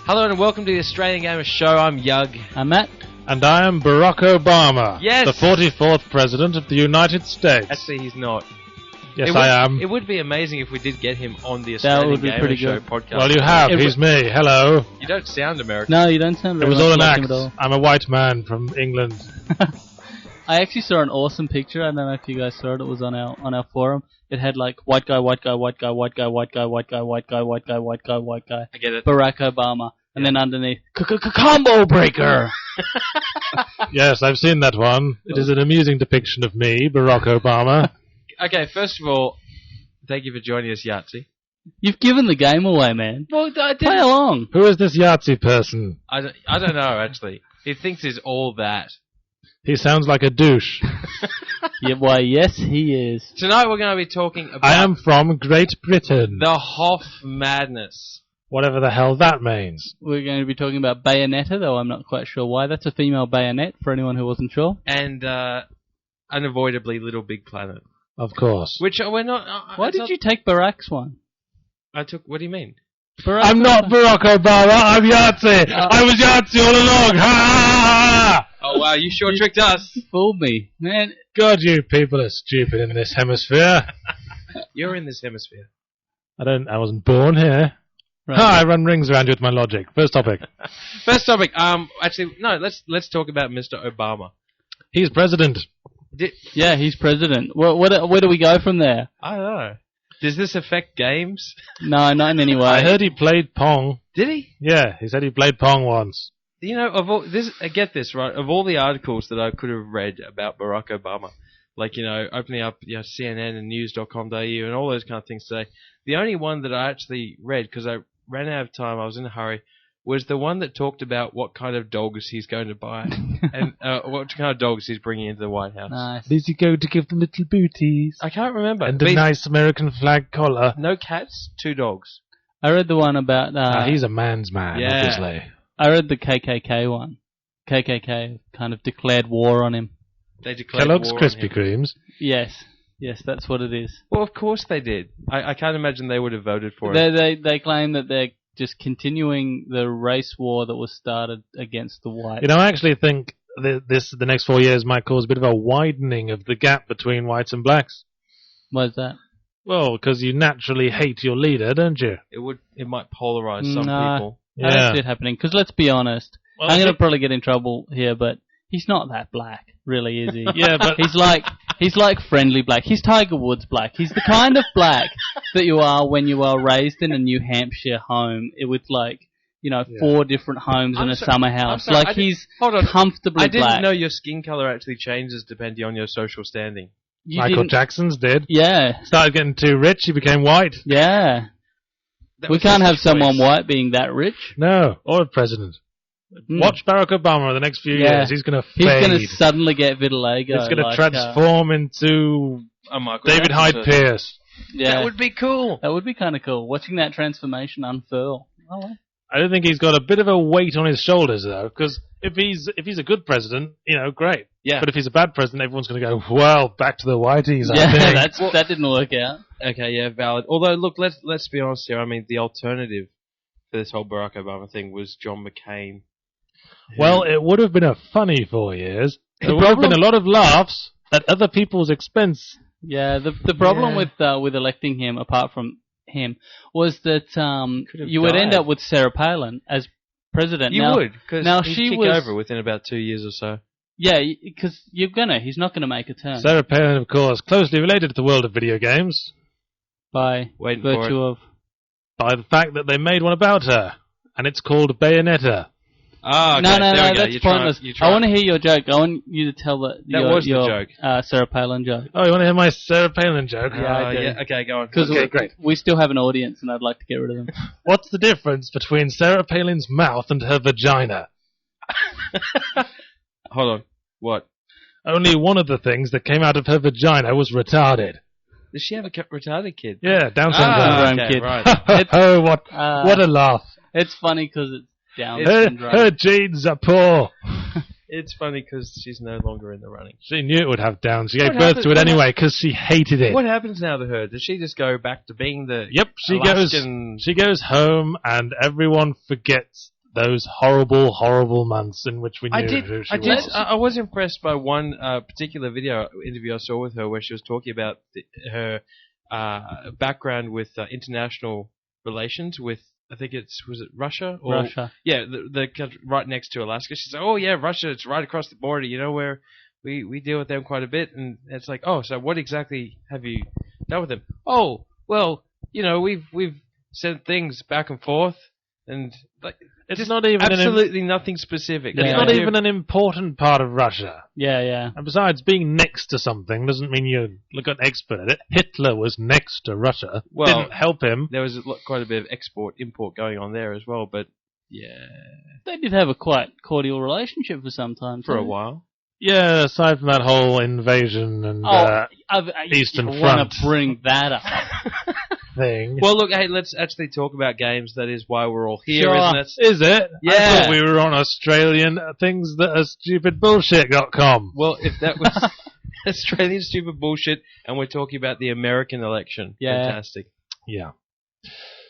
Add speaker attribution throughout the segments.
Speaker 1: Hello and welcome to the Australian Gamer Show. I'm Yug.
Speaker 2: I'm Matt.
Speaker 3: And I am Barack Obama.
Speaker 1: Yes!
Speaker 3: The 44th President of the United States.
Speaker 1: Actually, he's not.
Speaker 3: Yes, I am.
Speaker 1: It would be amazing if we did get him on the Australian Gamer Show podcast.
Speaker 3: Well, you have. He's me. Hello.
Speaker 1: You don't sound American.
Speaker 2: No, you don't sound
Speaker 3: It
Speaker 2: very
Speaker 3: was
Speaker 2: much
Speaker 3: all an
Speaker 2: like
Speaker 3: act.
Speaker 2: him at all.
Speaker 3: I'm a white man from England.
Speaker 2: I actually saw an awesome picture. I don't know if you guys saw it. It was on our forum. It had like white guy, white guy, white guy, white guy, white guy, white guy, white guy, white guy, white guy, white guy.
Speaker 1: I get it.
Speaker 2: Barack Obama. And then underneath, combo breaker.
Speaker 3: Yes, I've seen that one. It is an amusing depiction of me, Barack Obama.
Speaker 1: Okay, first of all, thank you for joining us, Yahtzee.
Speaker 2: You've given the game away, man.
Speaker 1: Well, I
Speaker 2: Play along.
Speaker 3: Who is this Yahtzee person?
Speaker 1: I don't know, actually. He thinks he's all that.
Speaker 3: He sounds like a douche.
Speaker 2: Yeah, why, yes, he is.
Speaker 1: Tonight we're going to be talking about
Speaker 3: I am from Great Britain.
Speaker 1: the Hoff madness.
Speaker 3: Whatever the hell that means.
Speaker 2: We're going to be talking about Bayonetta, though I'm not quite sure why. That's a female bayonet, for anyone who wasn't sure.
Speaker 1: And unavoidably Little Big Planet.
Speaker 3: Of course.
Speaker 1: Which we're not...
Speaker 2: Why did you take Barack's one?
Speaker 1: I took... What do you mean?
Speaker 3: I'm not Barack Obama, I'm Yahtzee! I was Yahtzee all along! Ha!
Speaker 1: Oh, wow, you sure tricked us.
Speaker 2: You fooled me. Man,
Speaker 3: God, you people are stupid in this hemisphere.
Speaker 1: You're in this hemisphere.
Speaker 3: I wasn't born here.
Speaker 2: right.
Speaker 3: Ha, I run rings around you with my logic. First topic.
Speaker 1: First topic. Actually, no. Let's talk about Mr. Obama.
Speaker 3: He's president.
Speaker 2: Yeah, he's president. Where do we go from there?
Speaker 1: I don't know. Does this affect games?
Speaker 2: No, not in any way.
Speaker 3: I heard he played Pong.
Speaker 1: Did he?
Speaker 3: Yeah, he said he played Pong once.
Speaker 1: You know, of all this, I get this right. Of all the articles that I could have read about Barack Obama, like opening up CNN and news.com.au and all those kind of things today, the only one that I actually read because I ran out of time, I was in a hurry, was the one that talked about what kind of dogs he's going to buy and what kind of dogs he's bringing into the White House.
Speaker 2: Nice.
Speaker 3: Is he going to give them little booties?
Speaker 1: I can't remember.
Speaker 3: And a nice American flag collar.
Speaker 1: No cats, 2 dogs.
Speaker 2: I read the one about...
Speaker 3: He's a man's man,
Speaker 1: Yeah.
Speaker 3: obviously.
Speaker 2: I read the KKK one. KKK kind of declared war on him.
Speaker 1: They declared
Speaker 3: Kellogg's
Speaker 1: war on
Speaker 3: Krispy
Speaker 1: him.
Speaker 3: Kremes.
Speaker 2: Yes, that's what it is.
Speaker 1: Well, of course they did. I can't imagine they would have voted for it.
Speaker 2: They claim that they're just continuing the race war that was started against the whites.
Speaker 3: You know, I actually think the next 4 years might cause a bit of a widening of the gap between whites and blacks.
Speaker 2: Why's that?
Speaker 3: Well, because you naturally hate your leader, don't you?
Speaker 1: It might polarize some
Speaker 2: Nah.
Speaker 1: people.
Speaker 2: I don't see it happening. Because let's be honest,
Speaker 3: Well,
Speaker 2: I'm going to probably get in trouble here, but he's not that black, really, is he?
Speaker 3: Yeah, but
Speaker 2: He's like friendly black. He's Tiger Woods black. He's the kind of black that you are when you are raised in a New Hampshire home with 4 different homes and a summer house.
Speaker 1: sorry,
Speaker 2: He's
Speaker 1: hold on.
Speaker 2: comfortably
Speaker 1: I didn't
Speaker 2: black.
Speaker 1: know your skin color actually changes depending on your social standing.
Speaker 2: You
Speaker 3: Michael
Speaker 2: didn't-
Speaker 3: Jackson's did.
Speaker 2: Yeah,
Speaker 3: Started getting too rich, he became white.
Speaker 2: yeah.
Speaker 1: That
Speaker 2: We
Speaker 1: was
Speaker 2: can't
Speaker 1: his
Speaker 2: have someone
Speaker 1: choice.
Speaker 2: white being that rich.
Speaker 3: No, or a president.
Speaker 2: Mm.
Speaker 3: Watch Barack Obama in the next few
Speaker 2: Yeah.
Speaker 3: years. He's going to
Speaker 2: He's
Speaker 3: fade.
Speaker 2: going to suddenly get vitiligo.
Speaker 3: He's going to
Speaker 2: like,
Speaker 3: transform into
Speaker 1: Michael
Speaker 3: David Hyde
Speaker 1: Jackson.
Speaker 3: Pierce.
Speaker 2: Yeah,
Speaker 1: That would be cool.
Speaker 2: that would be kind of cool. Watching that transformation unfurl. Oh, well.
Speaker 3: I don't think he's got a bit of a weight on his shoulders though, because if he's a good president, great.
Speaker 1: Yeah.
Speaker 3: But if he's a bad president, everyone's going to go, well, back to the whiteys. I
Speaker 2: Yeah,
Speaker 3: think.
Speaker 2: that didn't work out.
Speaker 1: Okay, yeah, valid. Although, look, let's be honest here. I mean, the alternative for this whole Barack Obama thing was John McCain.
Speaker 3: Well, it would have been a funny 4 years.
Speaker 2: The
Speaker 3: There would have been
Speaker 2: problem-
Speaker 3: a lot of laughs at other people's expense.
Speaker 2: Yeah, the problem
Speaker 1: Yeah.
Speaker 2: with electing him, apart from him, was that
Speaker 1: Could have
Speaker 2: you would end
Speaker 1: died.
Speaker 2: up with Sarah Palin as president.
Speaker 1: You
Speaker 2: now,
Speaker 1: would, because
Speaker 2: now
Speaker 1: he'd
Speaker 2: she
Speaker 1: kick
Speaker 2: was-
Speaker 1: over within about 2 years or so.
Speaker 2: Yeah, because he's not gonna make a turn
Speaker 3: Sarah Palin, of course, closely related to the world of video games
Speaker 2: by
Speaker 1: Waiting for
Speaker 2: virtue of.
Speaker 3: by the fact that they made one about her, and it's called Bayonetta.
Speaker 1: Ah, okay,
Speaker 2: No,
Speaker 1: there we go.
Speaker 2: that's
Speaker 1: You're
Speaker 2: pointless.
Speaker 1: Trying,
Speaker 2: I want to hear your joke. I want you to tell
Speaker 1: was the
Speaker 2: your
Speaker 1: joke.
Speaker 2: Sarah Palin joke.
Speaker 3: Oh, you want to hear my Sarah Palin joke?
Speaker 2: Yeah, I do.
Speaker 1: Okay, go on.
Speaker 2: Because
Speaker 3: Okay, great.
Speaker 2: we still have an audience, and I'd like to get rid of them.
Speaker 3: What's the difference between Sarah Palin's mouth and her vagina?
Speaker 1: Hold on. What?
Speaker 3: Only one of the things that came out of her vagina was retarded.
Speaker 1: Does she have a retarded kid?
Speaker 3: Yeah, Down syndrome.
Speaker 2: syndrome
Speaker 1: okay,
Speaker 2: kid.
Speaker 1: right.
Speaker 3: Oh, what a laugh.
Speaker 2: It's funny because it's Down
Speaker 3: Her
Speaker 2: syndrome.
Speaker 3: genes are poor.
Speaker 1: It's funny because she's no longer in the running.
Speaker 3: She knew it would have Down. She gave
Speaker 1: What
Speaker 3: birth
Speaker 1: happened-
Speaker 3: to it
Speaker 1: what
Speaker 3: anyway because she hated it.
Speaker 1: What happens now to her? Does she just go back to being the
Speaker 3: Yep,
Speaker 1: Alaskan...
Speaker 3: she goes home and everyone forgets those horrible, horrible months in which we knew who she was.
Speaker 1: I was impressed by one particular interview I saw with her where she was talking about her background with international relations with, I think was it Russia?
Speaker 2: Russia.
Speaker 1: Yeah, the country right next to Alaska. She said, "Oh yeah, Russia, it's right across the border. You know where we deal with them quite a bit." And it's like, "Oh, so what exactly have you done with them?" "Oh, well, we've sent things back and forth, and like
Speaker 3: it's not even
Speaker 1: absolutely nothing specific.
Speaker 3: It's not even an important part of Russia.
Speaker 2: Yeah.
Speaker 3: And besides, being next to something doesn't mean you look an expert at it. Hitler was next to Russia.
Speaker 1: Well,
Speaker 3: didn't help him.
Speaker 1: There was quite a bit of import going on there as well, but yeah.
Speaker 2: They did have a quite cordial relationship for some time.
Speaker 1: For a while.
Speaker 3: Yeah, aside from that whole invasion and Eastern Front.
Speaker 2: I want to bring that up.
Speaker 3: Thing.
Speaker 1: Well, look, hey, let's actually talk about games. That is why we're all here,
Speaker 2: Sure.
Speaker 1: isn't it?
Speaker 3: Is it?
Speaker 1: Yeah.
Speaker 3: I thought we were on Australian things that are stupidbullshit.com.
Speaker 1: Well, if that was Australian stupid bullshit, and we're talking about the American election.
Speaker 2: Yeah.
Speaker 1: Fantastic.
Speaker 3: Yeah.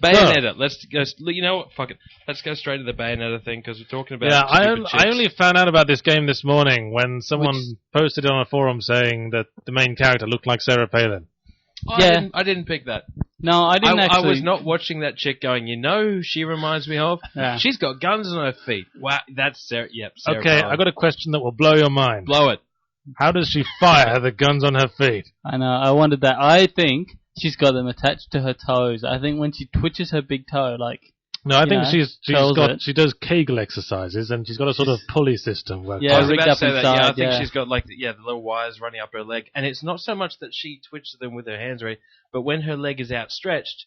Speaker 1: Bayonetta. Let's go. You know what? Fuck it. Let's go straight to the Bayonetta thing because we're talking about.
Speaker 3: Yeah,
Speaker 1: stupid
Speaker 3: I only found out about this game this morning when someone posted on a forum saying that the main character looked like Sarah Palin.
Speaker 1: I didn't pick that.
Speaker 2: No, I didn't actually.
Speaker 1: I was not watching that chick going, who she reminds me of?
Speaker 2: Yeah.
Speaker 1: She's got guns on her feet. Wow, that's Sarah. Yep, Sarah
Speaker 3: Okay,
Speaker 1: Palin.
Speaker 3: I got a question that will blow your mind.
Speaker 1: Blow it.
Speaker 3: How does she fire the guns on her feet?
Speaker 2: I know, I wondered that. I think she's got them attached to her toes. I think when she twitches her big toe,
Speaker 3: No, I think she does Kegel exercises and she's got a sort of pulley system. Where
Speaker 1: I was
Speaker 2: rigged
Speaker 1: about to
Speaker 2: up
Speaker 1: say that.
Speaker 2: inside,
Speaker 1: Yeah, I think she's got the little wires running up her leg, and it's not so much that she twitches them with her hands, right? But when her leg is outstretched,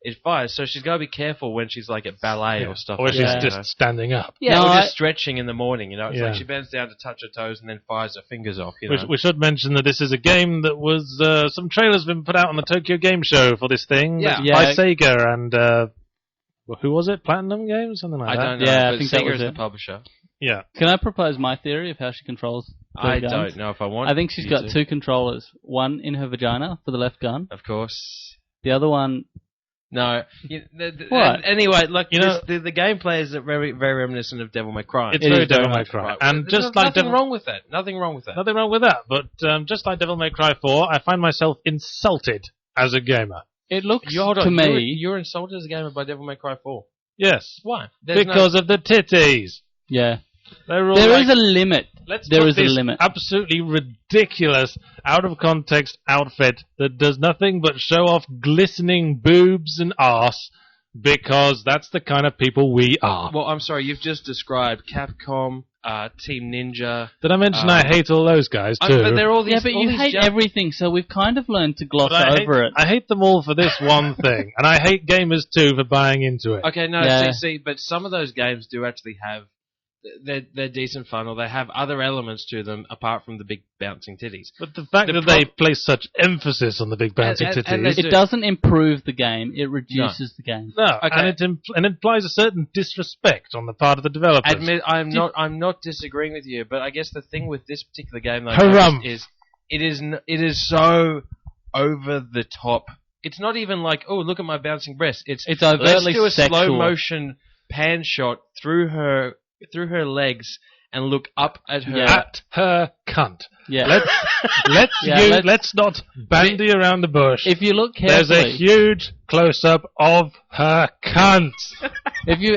Speaker 1: it fires. So she's got to be careful when she's like at ballet or stuff.
Speaker 3: Or
Speaker 1: like
Speaker 3: she's
Speaker 1: that,
Speaker 3: just standing up.
Speaker 1: Yeah,
Speaker 2: No,
Speaker 1: or just stretching in the morning. It's
Speaker 3: Yeah.
Speaker 1: like she bends down to touch her toes and then fires her fingers off.
Speaker 3: We should mention that this is a game that was some trailers have been put out on the Tokyo Game Show for this thing.
Speaker 1: Yeah.
Speaker 3: By Sega and who was it? Platinum Games, something like that.
Speaker 1: I don't know.
Speaker 2: Yeah, I
Speaker 1: but
Speaker 2: think that
Speaker 1: Sega
Speaker 2: was
Speaker 1: is the
Speaker 2: it.
Speaker 1: publisher.
Speaker 3: Yeah.
Speaker 2: Can I propose my theory of how she controls her
Speaker 1: I
Speaker 2: guns?
Speaker 1: don't know if I want.
Speaker 2: I think she's got two controllers. One in her vagina for the left gun.
Speaker 1: Of course.
Speaker 2: The other one.
Speaker 1: No.
Speaker 2: What?
Speaker 1: Anyway, look, the gameplay is very, very reminiscent of Devil May Cry.
Speaker 3: It's very Devil May Cry.
Speaker 1: Right.
Speaker 3: And
Speaker 1: There's
Speaker 3: just like
Speaker 1: nothing wrong with that. Nothing wrong with that.
Speaker 3: Nothing wrong with that. But just like Devil May Cry 4, I find myself insulted as a gamer.
Speaker 2: It looks
Speaker 1: Hold on,
Speaker 2: to me.
Speaker 1: You're insulted as a gamer by Devil May Cry 4.
Speaker 3: Yes.
Speaker 1: Why?
Speaker 3: Because of the titties.
Speaker 2: Yeah.
Speaker 3: There
Speaker 2: is a limit. There is a limit.
Speaker 3: Absolutely ridiculous, out of context outfit that does nothing but show off glistening boobs and arse, because that's the kind of people we are.
Speaker 1: Well, I'm sorry, you've just described Capcom, Team Ninja.
Speaker 3: Did I mention I hate all those guys too?
Speaker 1: But they're all these.
Speaker 2: Yeah, but you hate everything, so we've kind of learned to gloss over it.
Speaker 3: I hate them all for this one thing, and I hate gamers too for buying into it.
Speaker 1: Okay, no,
Speaker 2: Yeah.
Speaker 1: see, but some of those games do actually have. They're decent fun, or they have other elements to them apart from the big bouncing titties.
Speaker 3: But the fact that they place such emphasis on the big bouncing titties...
Speaker 2: It doesn't improve the game, it reduces the game.
Speaker 3: No,
Speaker 1: Okay.
Speaker 3: and it implies a certain disrespect on the part of the developers.
Speaker 1: Admit, I'm not disagreeing with you, but I guess the thing with this particular game though is it is so over the top. It's not even like, oh, look at my bouncing breasts. It's
Speaker 2: overtly
Speaker 1: let's do a
Speaker 2: sexual.
Speaker 1: slow motion pan shot through her legs and look up at her.
Speaker 3: At her cunt.
Speaker 2: Yeah.
Speaker 3: Let's not bandy around the bush.
Speaker 2: If you look carefully,
Speaker 3: there's a huge close-up of her cunt.
Speaker 2: if you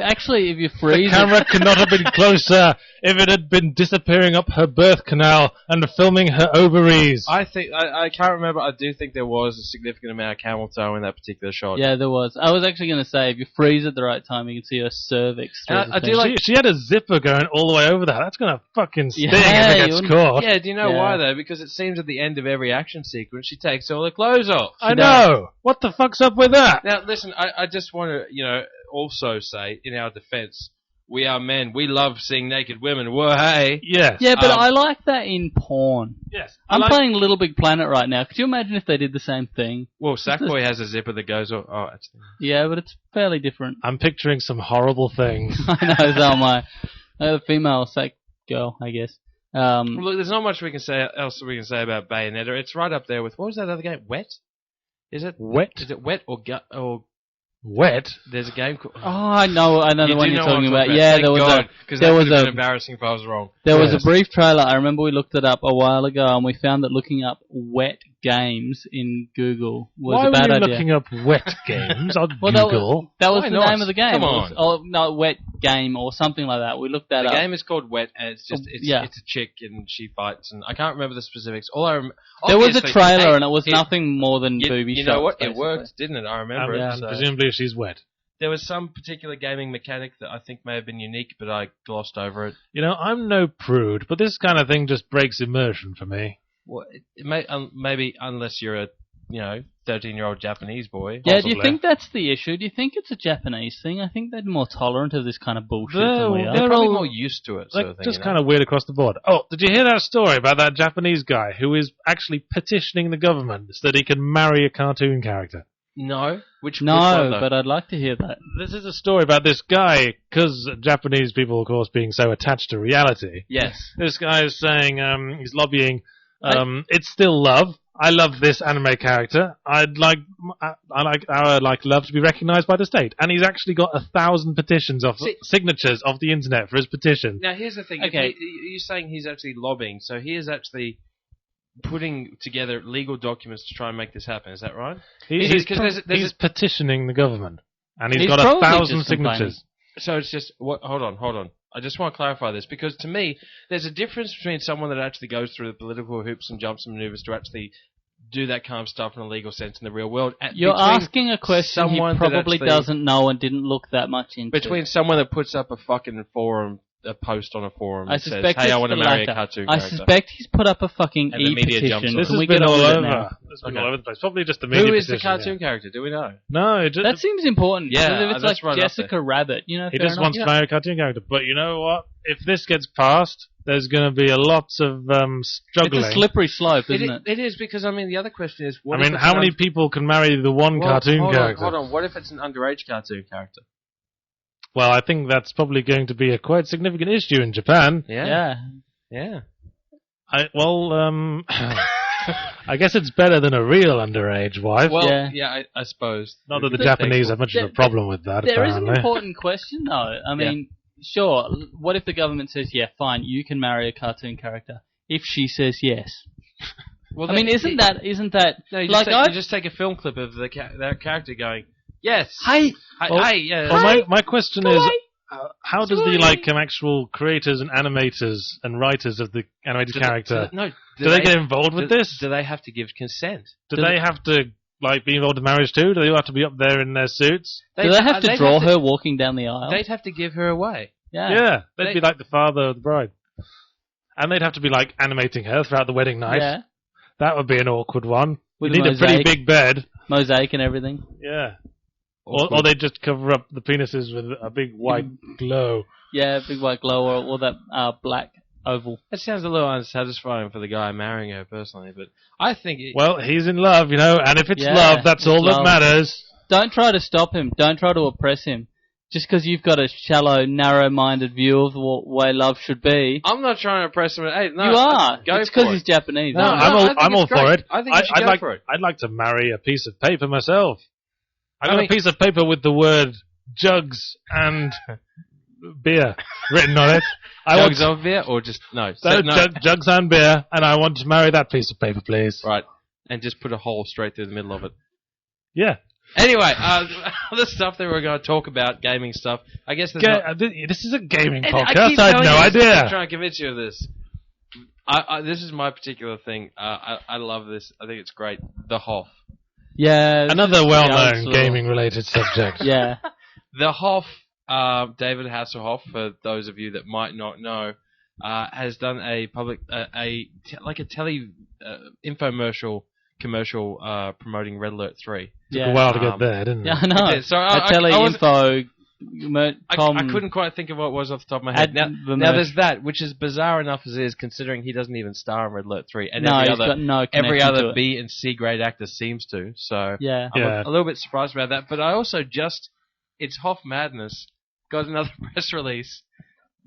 Speaker 2: freeze
Speaker 3: the camera could not have been closer if it had been disappearing up her birth canal and filming her ovaries.
Speaker 1: I think I can't remember. I do think there was a significant amount of camel toe in that particular shot.
Speaker 2: Yeah, there was. I was actually going to say, if you freeze at the right time, you can see her cervix.
Speaker 1: I do like.
Speaker 3: She had a zipper going all the way over that. That's going to fucking sting
Speaker 2: Yeah,
Speaker 3: if it gets caught.
Speaker 1: Yeah, do you know why though? Because it seems at the end of every action sequence, she takes all her clothes off.
Speaker 3: I know. What the fuck's up with that?
Speaker 1: Now, listen, I just want to, also say, in our defense, we are men. We love seeing naked women. Whoa, hey.
Speaker 3: Yes.
Speaker 2: Yeah, but I like that in porn.
Speaker 3: Yes.
Speaker 2: I'm playing Little Big Planet right now. Could you imagine if they did the same thing?
Speaker 1: Well, Sackboy has a zipper that goes off. Oh, actually.
Speaker 2: Yeah, but it's fairly different.
Speaker 3: I'm picturing some horrible things.
Speaker 2: I know, so am I. A female sack girl, I guess.
Speaker 1: Well, look, there's not much we can say about Bayonetta. It's right up there with, what was that other game? Wet? Is it
Speaker 3: Wet?
Speaker 1: Is it Wet or
Speaker 3: Wet?
Speaker 1: There's a game called...
Speaker 2: Oh, I know the
Speaker 1: You
Speaker 2: one
Speaker 1: do
Speaker 2: you're
Speaker 1: know what
Speaker 2: talking
Speaker 1: I'm
Speaker 2: about.
Speaker 1: talking
Speaker 2: Yeah,
Speaker 1: Thank
Speaker 2: there was
Speaker 1: God, because that would have been
Speaker 2: a
Speaker 1: embarrassing if I was wrong.
Speaker 2: there was
Speaker 3: Yes.
Speaker 2: a brief trailer. I remember we looked it up a while ago, and we found that looking up wet games in Google was
Speaker 3: Why
Speaker 2: a bad
Speaker 3: were you
Speaker 2: idea.
Speaker 3: looking up wet games on
Speaker 2: Well,
Speaker 3: Google?
Speaker 2: that was
Speaker 1: Why
Speaker 2: the
Speaker 1: not?
Speaker 2: name of the game.
Speaker 1: Come
Speaker 2: It was-
Speaker 1: on.
Speaker 2: oh, no, wet game or something like that. We looked that
Speaker 1: The
Speaker 2: up.
Speaker 1: game is called Wet, and it's just it's a chick and she fights, and I can't remember the specifics.
Speaker 2: There was a trailer, and it was
Speaker 1: it-
Speaker 2: nothing more than booby
Speaker 1: You
Speaker 2: shots.
Speaker 1: know what? It
Speaker 2: basically.
Speaker 1: worked, didn't it? I remember it.
Speaker 3: And
Speaker 1: So.
Speaker 3: presumably she's wet.
Speaker 1: There was some particular gaming mechanic that I think may have been unique, but I glossed over it.
Speaker 3: You know, I'm no prude, but this kind of thing just breaks immersion for me.
Speaker 1: Well, it may, maybe unless you're a 13-year-old Japanese boy.
Speaker 2: Yeah, do
Speaker 3: Possibly.
Speaker 2: you think that's the issue? Do you think it's a Japanese thing? I think they're more tolerant of this kind of bullshit
Speaker 3: They're-
Speaker 2: than we
Speaker 1: They're
Speaker 2: are.
Speaker 3: they're
Speaker 1: probably
Speaker 3: all-
Speaker 1: more used to it, sort of thing.
Speaker 3: Just kind of weird across the board. Oh, did you hear that story about that Japanese guy who is actually petitioning the government so that he can marry a cartoon character?
Speaker 1: No, which
Speaker 2: No,
Speaker 1: one, though?
Speaker 2: but I'd like to hear that.
Speaker 3: This is a story about this guy, because Japanese people, of course, being so attached to reality.
Speaker 1: Yes.
Speaker 3: This guy is saying he's lobbying. It's still love. I love this anime character. I like love to be recognised by the state, and he's actually got 1,000 petitions of signatures off the internet for his petition.
Speaker 1: Now, here's the thing.
Speaker 2: Okay.
Speaker 1: You're saying he's actually lobbying, so he is actually putting together legal documents to try and make this happen. Is that right?
Speaker 3: He's petitioning the government, and he's
Speaker 2: He's
Speaker 3: got
Speaker 2: probably
Speaker 3: 1,000
Speaker 2: just complaining.
Speaker 3: signatures.
Speaker 1: So it's just hold on. I just want to clarify this because to me, there's a difference between someone that actually goes through the political hoops and jumps and maneuvers to actually do that kind of stuff in a legal sense in the real world.
Speaker 2: You're
Speaker 1: between
Speaker 2: asking a question he
Speaker 1: someone that
Speaker 2: probably
Speaker 1: actually-
Speaker 2: doesn't know and didn't look that much into.
Speaker 1: between someone that puts up a fucking forum, a post on a forum
Speaker 2: I
Speaker 1: and says,
Speaker 2: suspect
Speaker 1: "Hey, I
Speaker 2: it's
Speaker 1: want to
Speaker 2: the
Speaker 1: marry a
Speaker 2: latter.
Speaker 1: cartoon
Speaker 2: I
Speaker 1: character."
Speaker 2: suspect he's put up a fucking
Speaker 1: And the media jumps
Speaker 2: e-petition.
Speaker 1: on it.
Speaker 3: This
Speaker 2: Can
Speaker 3: has
Speaker 2: we
Speaker 3: been
Speaker 2: get
Speaker 3: all
Speaker 2: on with it
Speaker 3: over.
Speaker 2: now?
Speaker 3: It's been
Speaker 1: Okay.
Speaker 3: all over the place. Probably just the media
Speaker 1: Who is the
Speaker 3: petition,
Speaker 1: cartoon
Speaker 3: yeah.
Speaker 1: character? Do we know?
Speaker 3: No, it just,
Speaker 2: That seems important.
Speaker 1: Yeah,
Speaker 2: Because if it's
Speaker 1: that's
Speaker 2: like
Speaker 1: right up
Speaker 2: Jessica Rabbit,
Speaker 3: he
Speaker 2: fair
Speaker 3: just
Speaker 2: enough.
Speaker 3: wants to marry a cartoon character. But you know what? If this gets passed, there's going to be a lot of struggling.
Speaker 2: It's a slippery slope, isn't it?
Speaker 1: It is because the other question is, what
Speaker 3: I mean,
Speaker 1: if it's
Speaker 3: how
Speaker 1: an
Speaker 3: many people can marry the one cartoon
Speaker 1: hold
Speaker 3: character?
Speaker 1: On. What if it's an underage cartoon character?
Speaker 3: Well, I think that's probably going to be a quite significant issue in Japan.
Speaker 1: Yeah.
Speaker 3: I guess it's better than a real underage wife.
Speaker 1: Well,
Speaker 2: Yeah.
Speaker 1: I suppose.
Speaker 3: Not that the
Speaker 2: But-
Speaker 3: Japanese have much of a problem with that,
Speaker 2: There is an
Speaker 3: apparently.
Speaker 2: important question, though. I mean, sure, what if the government says, yeah, fine, you can marry a cartoon character, if she says yes?
Speaker 1: Well,
Speaker 2: I mean, isn't that
Speaker 1: No, you
Speaker 2: like
Speaker 1: you just take a film clip of that character going, "Yes,
Speaker 2: hey,
Speaker 1: yeah."
Speaker 3: Well, my question is, how does the
Speaker 2: Sorry.
Speaker 3: actual creators and animators and writers of the animated character
Speaker 1: Do
Speaker 3: they get involved with this?
Speaker 1: Do they have to give consent?
Speaker 3: Do they have to be involved in marriage too? Do they all have to be up there in their suits?
Speaker 2: do they have to
Speaker 1: they'd
Speaker 2: draw her walking down the aisle?
Speaker 1: They'd have to give her away.
Speaker 3: Yeah, they'd
Speaker 1: They-
Speaker 3: be like the father of the bride, and they'd have to be animating her throughout the wedding night.
Speaker 2: Yeah,
Speaker 3: That would be an awkward one.
Speaker 2: With
Speaker 3: You
Speaker 2: a
Speaker 3: need a pretty
Speaker 2: mosaic.
Speaker 3: big bed.
Speaker 2: mosaic and everything.
Speaker 3: Yeah. Or they just cover up the penises with a big white glow.
Speaker 2: Yeah, big white glow or that black oval.
Speaker 1: That sounds a little unsatisfying for the guy marrying her personally, but I think
Speaker 3: Well, he's in love, and if it's
Speaker 2: Yeah,
Speaker 3: love, that's
Speaker 2: it's
Speaker 3: all
Speaker 2: love.
Speaker 3: that matters.
Speaker 2: Don't try to stop him. Don't try to oppress him. Just because you've got a shallow, narrow-minded view of the way love should be.
Speaker 1: I'm not trying to oppress him. Hey, no,
Speaker 2: You are.
Speaker 1: Go
Speaker 2: It's
Speaker 1: for
Speaker 2: because
Speaker 1: it.
Speaker 2: he's Japanese.
Speaker 3: No,
Speaker 2: aren't
Speaker 1: I
Speaker 2: you?
Speaker 1: think
Speaker 3: I'm
Speaker 1: it's
Speaker 3: all for
Speaker 1: great.
Speaker 3: it.
Speaker 1: I think you should go for it.
Speaker 3: I'd like to marry a piece of paper myself. I got
Speaker 1: mean-
Speaker 3: a piece of paper with the word jugs and beer written on it.
Speaker 1: Jugs of beer or just no?
Speaker 3: Jugs and beer, and I want to marry that piece of paper, please.
Speaker 1: Right, and just put a hole straight through the middle of it.
Speaker 3: Yeah.
Speaker 1: Anyway, other stuff that we're going to talk about, gaming stuff. I guess there's not...
Speaker 3: This is a gaming
Speaker 1: And
Speaker 3: podcast. I had no
Speaker 1: I'm
Speaker 3: idea.
Speaker 1: trying to convince you of this. This is my particular thing. I love this. I think it's great. The Hoff.
Speaker 2: Yeah.
Speaker 3: Another
Speaker 2: the
Speaker 3: well-known
Speaker 2: Yahtzee.
Speaker 3: gaming-related subject.
Speaker 2: Yeah.
Speaker 1: The Hoff, David Hasselhoff, for those of you that might not know, has done a public, like a tele infomercial commercial promoting Red Alert 3.
Speaker 3: Took a while to get there, didn't it?
Speaker 2: Yeah, I know.
Speaker 1: It did. So
Speaker 2: I
Speaker 1: couldn't quite think of what it was off the top of my head. Now there's that, which is bizarre enough as it is, considering he doesn't even star in Red Alert 3, and
Speaker 2: no, he's got no
Speaker 1: every
Speaker 2: connection to
Speaker 1: other
Speaker 2: it.
Speaker 1: B and C grade actor seems to. So
Speaker 2: Yeah.
Speaker 1: I'm
Speaker 3: Yeah.
Speaker 1: a little bit surprised about that. But I also it's Hoff Madness. Got another press release.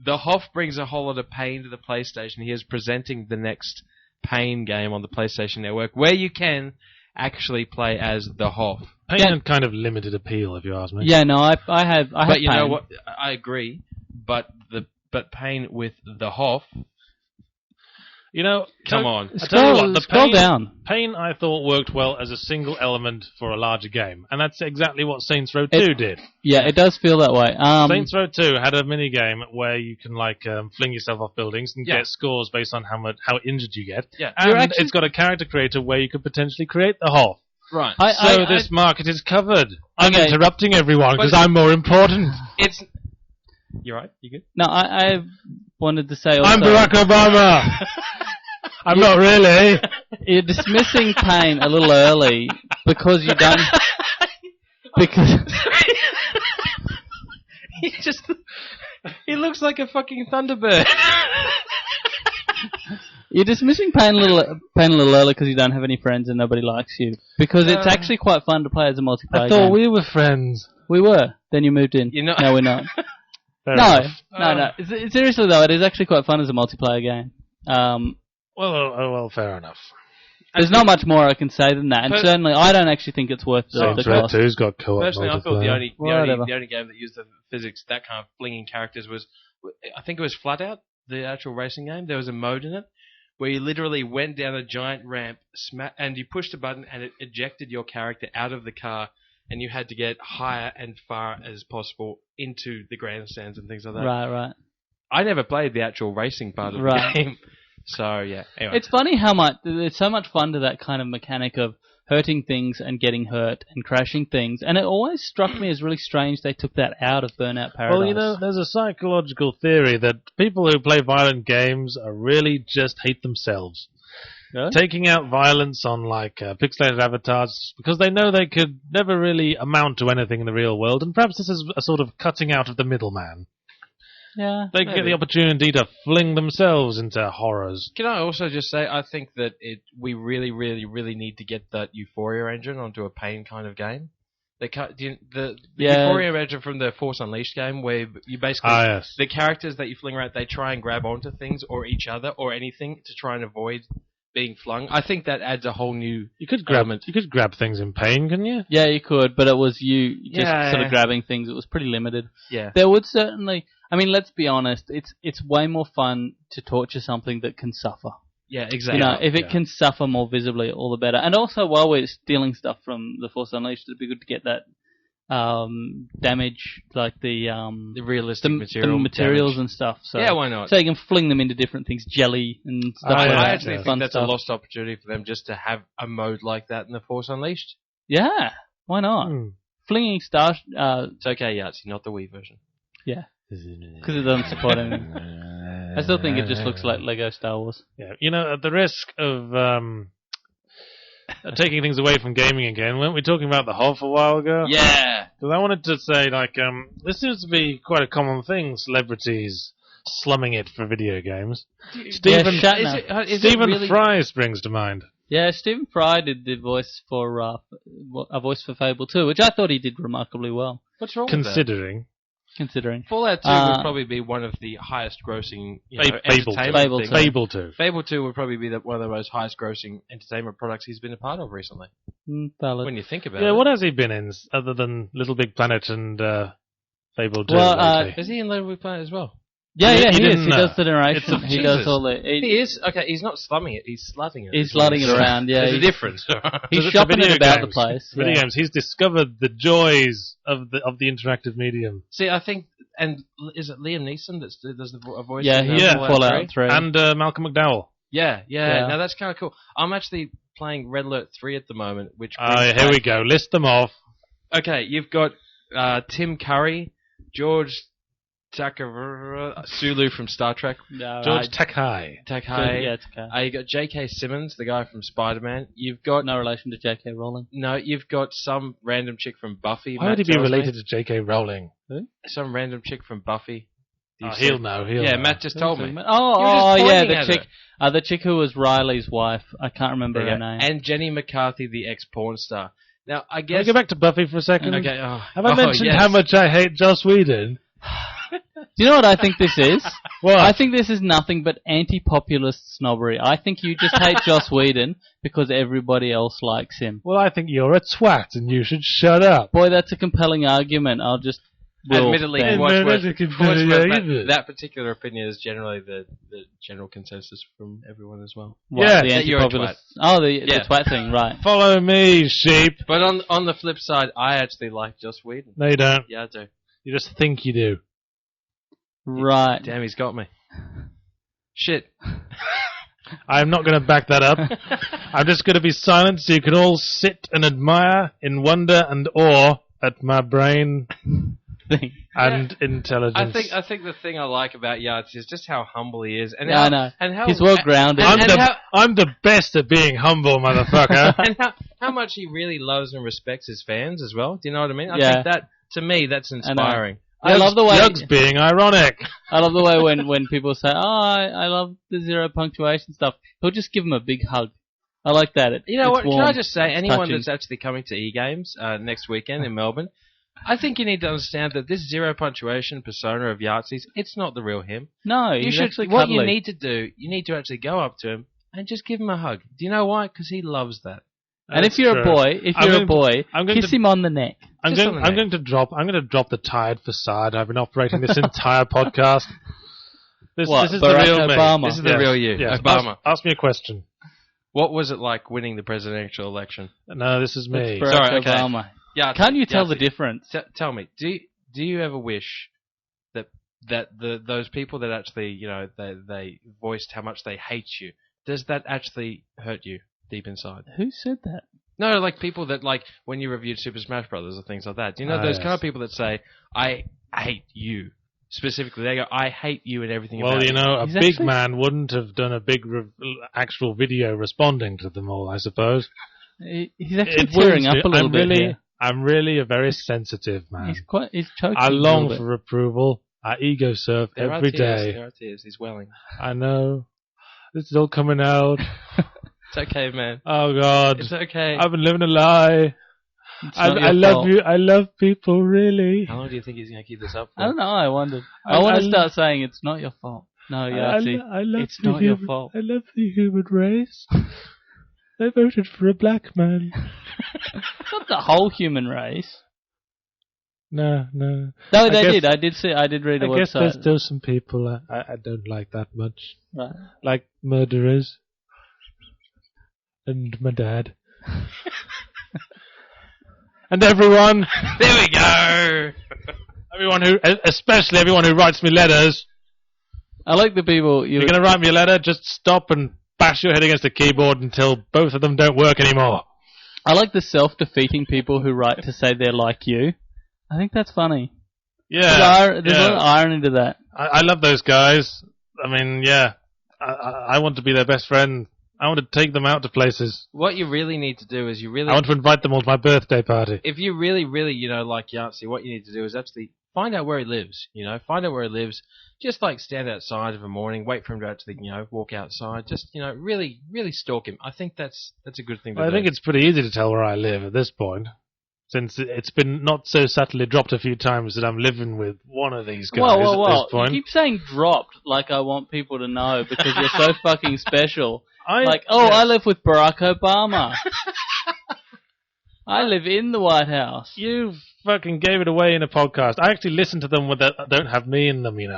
Speaker 1: The Hoff brings a whole lot of pain to the PlayStation. He is presenting the next Pain game on the PlayStation Network, where you can actually play as the Hoff.
Speaker 3: Pain had kind of limited appeal, if you ask me.
Speaker 2: Yeah, no, I have
Speaker 1: But you
Speaker 2: Pain.
Speaker 1: know what? I agree. But Pain with the Hoff.
Speaker 3: You know,
Speaker 1: Come on.
Speaker 3: I tell you what, the
Speaker 2: Scroll down.
Speaker 3: Pain I thought worked well as a single element for a larger game, and that's exactly what Saints Row 2 did.
Speaker 2: Yeah, it does feel that way.
Speaker 3: Saints Row 2 had a mini game where you can fling yourself off buildings and get scores based on how injured you get.
Speaker 1: Yeah.
Speaker 3: And it's got a character creator where you could potentially create the Hoff.
Speaker 1: Right.
Speaker 3: So this market is covered. I'm interrupting everyone because I'm more important.
Speaker 1: You right? You good?
Speaker 2: No, I wanted to say also...
Speaker 3: I'm Barack Obama! I'm not really.
Speaker 2: You're dismissing Pain a little early because you don't... Because...
Speaker 1: He looks like a fucking Thunderbird.
Speaker 2: You're dismissing Pain a little early because you don't have any friends and nobody likes you. Because it's actually quite fun to play as a multiplayer
Speaker 3: I thought
Speaker 2: game.
Speaker 3: we were friends.
Speaker 2: We were. Then you moved in.
Speaker 1: You're not.
Speaker 2: No, we're not. No. Seriously though, it is actually quite fun as a multiplayer game.
Speaker 3: Well, fair enough.
Speaker 2: There's not much more I can say than that, and certainly I don't actually think it's worth the
Speaker 3: Saints Row
Speaker 2: cost.
Speaker 3: 2's got co-op
Speaker 1: Personally, I thought the
Speaker 3: multiplayer.
Speaker 1: only game that used the physics, that kind of flinging characters, was, I think it was Flat Out, the actual racing game. There was a mode in it where you literally went down a giant ramp, and you pushed a button, and it ejected your character out of the car, and you had to get higher and far as possible into the grandstands and things like that.
Speaker 2: Right.
Speaker 1: I never played the actual racing part of the game. So, yeah. Anyway.
Speaker 2: It's funny how much there's so much fun to that kind of mechanic of hurting things and getting hurt and crashing things, and it always struck me as really strange they took that out of Burnout Paradise.
Speaker 3: Well, you know, there's a psychological theory that people who play violent games are really just hate themselves.
Speaker 2: Really?
Speaker 3: Taking out violence on pixelated avatars because they know they could never really amount to anything in the real world, and perhaps this is a sort of cutting out of the middleman.
Speaker 2: Yeah,
Speaker 3: they get the opportunity to fling themselves into horrors.
Speaker 1: Can I also just say, I think that we really, really, really need to get that Euphoria engine onto a Pain kind of game. The Euphoria engine from the Force Unleashed game, where you basically the characters that you fling around, they try and grab onto things or each other or anything to try and avoid being flung. I think that adds a whole new element.
Speaker 3: You could grab things in Pain, couldn't you?
Speaker 2: Yeah, you could, but it was you just sort of grabbing things. It was pretty limited.
Speaker 1: Yeah,
Speaker 2: there would certainly. I mean, let's be honest. It's way more fun to torture something that can suffer.
Speaker 1: Yeah, exactly.
Speaker 2: You know, if it can suffer more visibly, all the better. And also, while we're stealing stuff from the Force Unleashed, it'd be good to get that damage, like the
Speaker 1: realistic
Speaker 2: materials and stuff. So,
Speaker 1: yeah, why not?
Speaker 2: So you can fling them into different things, jelly and stuff.
Speaker 1: I actually think that's a lost opportunity for them just to have a mode like that in the Force Unleashed.
Speaker 2: Yeah, why not? Flinging star.
Speaker 1: It's okay, Yahtzee, not the Wii version.
Speaker 2: Yeah. Because it doesn't support anything. I still think it just looks like Lego Star Wars.
Speaker 3: Yeah, you know, at the risk of taking things away from gaming again, weren't we talking about the Hoff a while ago?
Speaker 1: Yeah.
Speaker 3: Because I wanted to say, this seems to be quite a common thing, celebrities slumming it for video games. Stephen Fry springs to mind.
Speaker 2: Yeah, Stephen Fry did the voice for a voice for Fable 2, which I thought he did remarkably well.
Speaker 1: What's wrong with that?
Speaker 2: Considering
Speaker 1: Fallout 2 would probably be one of the highest grossing
Speaker 3: Fable 2.
Speaker 1: Fable 2 would probably be one of the most highest grossing entertainment products he's been a part of recently.
Speaker 2: Valid.
Speaker 1: When you think about it.
Speaker 3: Yeah, what has he been in other than Little Big Planet and Fable 2?
Speaker 2: Well,
Speaker 1: is he in Little Big Planet as well?
Speaker 2: Yeah, he is. He does the narration. He does all the...
Speaker 1: He is? Okay, he's not slumming it, he's slutting it.
Speaker 2: He's slutting it around, yeah.
Speaker 1: There's a difference.
Speaker 2: He's shopping it about the place.
Speaker 3: Video games. He's discovered the joys of the interactive medium.
Speaker 1: See, I think... And is it Liam Neeson that does the voice?
Speaker 2: Yeah, he's in Fallout 3.
Speaker 3: And Malcolm McDowell.
Speaker 1: Yeah. Now that's kind of cool. I'm actually playing Red Alert 3 at the moment, which...
Speaker 3: here we go. List them off.
Speaker 1: Okay, you've got Tim Curry, George Takei, Sulu from Star Trek.
Speaker 3: George Takei.
Speaker 2: Yeah, Takei.
Speaker 1: You got J.K. Simmons, the guy from Spider-Man. You've got...
Speaker 2: No relation to J.K. Rowling.
Speaker 1: No, you've got some random chick from Buffy.
Speaker 3: Why would he be related to J.K. Rowling?
Speaker 1: Some random chick from Buffy.
Speaker 3: He'll know.
Speaker 1: Matt just told me.
Speaker 2: The chick who was Riley's wife. I can't remember her name.
Speaker 1: And Jenny McCarthy, the ex-porn star. Now, I guess...
Speaker 3: Can I go back to Buffy for a second?
Speaker 1: Okay.
Speaker 3: Have I mentioned how much I hate Joss Whedon?
Speaker 2: Do you know what I think this is?
Speaker 3: What?
Speaker 2: I think this is nothing but anti-populist snobbery. I think you just hate Joss Whedon because everybody else likes him.
Speaker 3: Well, I think you're a twat and you should shut up.
Speaker 2: Boy, that's a compelling argument. I'll just...
Speaker 1: Admittedly,
Speaker 2: then.
Speaker 1: that particular opinion is generally the general consensus from everyone as well.
Speaker 2: What,
Speaker 3: Yeah,
Speaker 2: the
Speaker 1: that you're a
Speaker 2: anti-populist... Oh, the twat thing, right.
Speaker 3: Follow me, sheep.
Speaker 1: But on the flip side, I actually like Joss Whedon.
Speaker 3: No, you don't.
Speaker 1: Yeah, I do.
Speaker 3: You just think you do.
Speaker 2: Right.
Speaker 1: Damn, he's got me. Shit.
Speaker 3: I'm not going to back that up. I'm just going to be silent so you can all sit and admire in wonder and awe at my brain
Speaker 2: Thing.
Speaker 3: and intelligence.
Speaker 1: I think the thing I like about Yahtzee is just how humble he is, and
Speaker 2: Yeah,
Speaker 1: how,
Speaker 2: I know.
Speaker 1: and how
Speaker 2: He's well grounded.
Speaker 3: I'm the best at being humble, motherfucker.
Speaker 1: and how much he really loves and respects his fans as well. Do you know what I mean? I
Speaker 2: Yeah.
Speaker 1: think that, to me, that's inspiring.
Speaker 2: I love the way
Speaker 3: Yugs being ironic.
Speaker 2: I love the way when people say, "Oh, I love the zero punctuation stuff." He'll just give them a big hug. I like that.
Speaker 1: You know
Speaker 2: it's
Speaker 1: what?
Speaker 2: warm.
Speaker 1: Can I just say, anyone
Speaker 2: touching.
Speaker 1: that's actually coming to E-Games next weekend in Melbourne, I think you need to understand that this zero punctuation persona of Yahtzee's, it's not the real him.
Speaker 2: No,
Speaker 1: You
Speaker 2: he's
Speaker 1: should.
Speaker 2: actually
Speaker 1: What
Speaker 2: cuddly.
Speaker 1: you need to do, you need to actually go up to him and just give him a hug. Do you know why? Because he loves that.
Speaker 2: And
Speaker 3: That's
Speaker 2: if you're
Speaker 3: true.
Speaker 2: a boy,
Speaker 3: I'm going
Speaker 2: kiss
Speaker 3: to-
Speaker 2: him on the neck.
Speaker 3: I'm
Speaker 1: Just
Speaker 3: going,
Speaker 1: on the
Speaker 3: I'm
Speaker 1: neck.
Speaker 3: going to drop the tired facade I've been operating this entire podcast. This
Speaker 2: What,
Speaker 3: is the
Speaker 2: Barack
Speaker 3: real me.
Speaker 2: Obama?
Speaker 1: This is the real you,
Speaker 3: Yes.
Speaker 1: Obama.
Speaker 3: Ask me a question.
Speaker 1: What was it like winning the presidential election?
Speaker 3: No, this is me.
Speaker 2: It's Barack
Speaker 1: Sorry, okay.
Speaker 2: Obama.
Speaker 1: Yahtzee,
Speaker 2: Can't you tell the
Speaker 1: Yahtzee,
Speaker 2: difference?
Speaker 1: Tell me, do you ever wish that those people that actually, they voiced how much they hate you, does that actually hurt you deep inside?
Speaker 2: Who said that?
Speaker 1: No, like people that, like, when you reviewed Super Smash Brothers or things like that. Do you know those
Speaker 3: yes.
Speaker 1: kind of people that say, I hate you? Specifically, they go, I hate you and everything
Speaker 3: Well,
Speaker 1: about
Speaker 3: you know, a
Speaker 2: He's
Speaker 3: big
Speaker 2: actually-
Speaker 3: man wouldn't have done a big actual video responding to them all, I suppose.
Speaker 2: He's actually
Speaker 3: It
Speaker 2: tearing
Speaker 3: wounds
Speaker 2: up a
Speaker 3: me.
Speaker 2: little bit here.
Speaker 3: I'm really a very sensitive man.
Speaker 2: He's choking.
Speaker 3: I
Speaker 2: a
Speaker 3: long
Speaker 2: little bit.
Speaker 3: for approval. I ego surf
Speaker 1: There
Speaker 3: every
Speaker 1: are tears,
Speaker 3: day.
Speaker 1: There are tears. He's welling.
Speaker 3: I know. This is all coming out.
Speaker 1: It's okay, man.
Speaker 3: Oh, God.
Speaker 1: It's okay.
Speaker 3: I've been living a lie.
Speaker 2: It's not
Speaker 3: I
Speaker 2: your
Speaker 3: love
Speaker 2: fault.
Speaker 3: you. I love people, really.
Speaker 1: How long do you think he's going to keep this up for?
Speaker 2: I don't know. I wondered. I want to start saying it's not your fault. No, Yahtzee.
Speaker 3: I love
Speaker 2: it's
Speaker 3: the
Speaker 2: not your
Speaker 3: human-
Speaker 2: fault.
Speaker 3: I love the human race. I voted for a black man.
Speaker 2: It's not the whole human race.
Speaker 3: No.
Speaker 2: No,
Speaker 3: I
Speaker 2: they
Speaker 3: guess-
Speaker 2: did. I did read the
Speaker 3: I guess there's
Speaker 2: website.
Speaker 3: still some people I don't like that much.
Speaker 2: Right.
Speaker 3: Like murderers. And my dad. And everyone.
Speaker 1: There we go.
Speaker 3: Especially everyone who writes me letters.
Speaker 2: I like the people.
Speaker 3: You're going to write me a letter, just stop and bash your head against the keyboard until both of them don't work anymore.
Speaker 2: I like the self-defeating people who write to say they're like you. I think that's funny.
Speaker 3: Yeah.
Speaker 2: There's a lot of irony to that.
Speaker 3: I love those guys. I mean, yeah. I want to be their best friend. I want to take them out to places.
Speaker 1: What you really need to do is
Speaker 3: I want to
Speaker 1: if
Speaker 3: invite them all to my birthday party.
Speaker 1: you really, like Yahtzee, what you need to do is actually find out where he lives. Find out where he lives. Just like stand outside of a morning, wait for him to actually, walk outside. Just, really, really stalk him. I think that's a good thing to do.
Speaker 3: I think it's pretty easy to tell where I live at this point, since it's been not so subtly dropped a few times that I'm living with one of these guys at this point.
Speaker 2: You keep saying dropped like I want people to know because you're so fucking special. I
Speaker 3: Yes.
Speaker 2: live with Barack Obama. I live in the White House.
Speaker 3: You fucking gave it away in a podcast. I actually listened to them that don't have me in them,
Speaker 2: Yeah,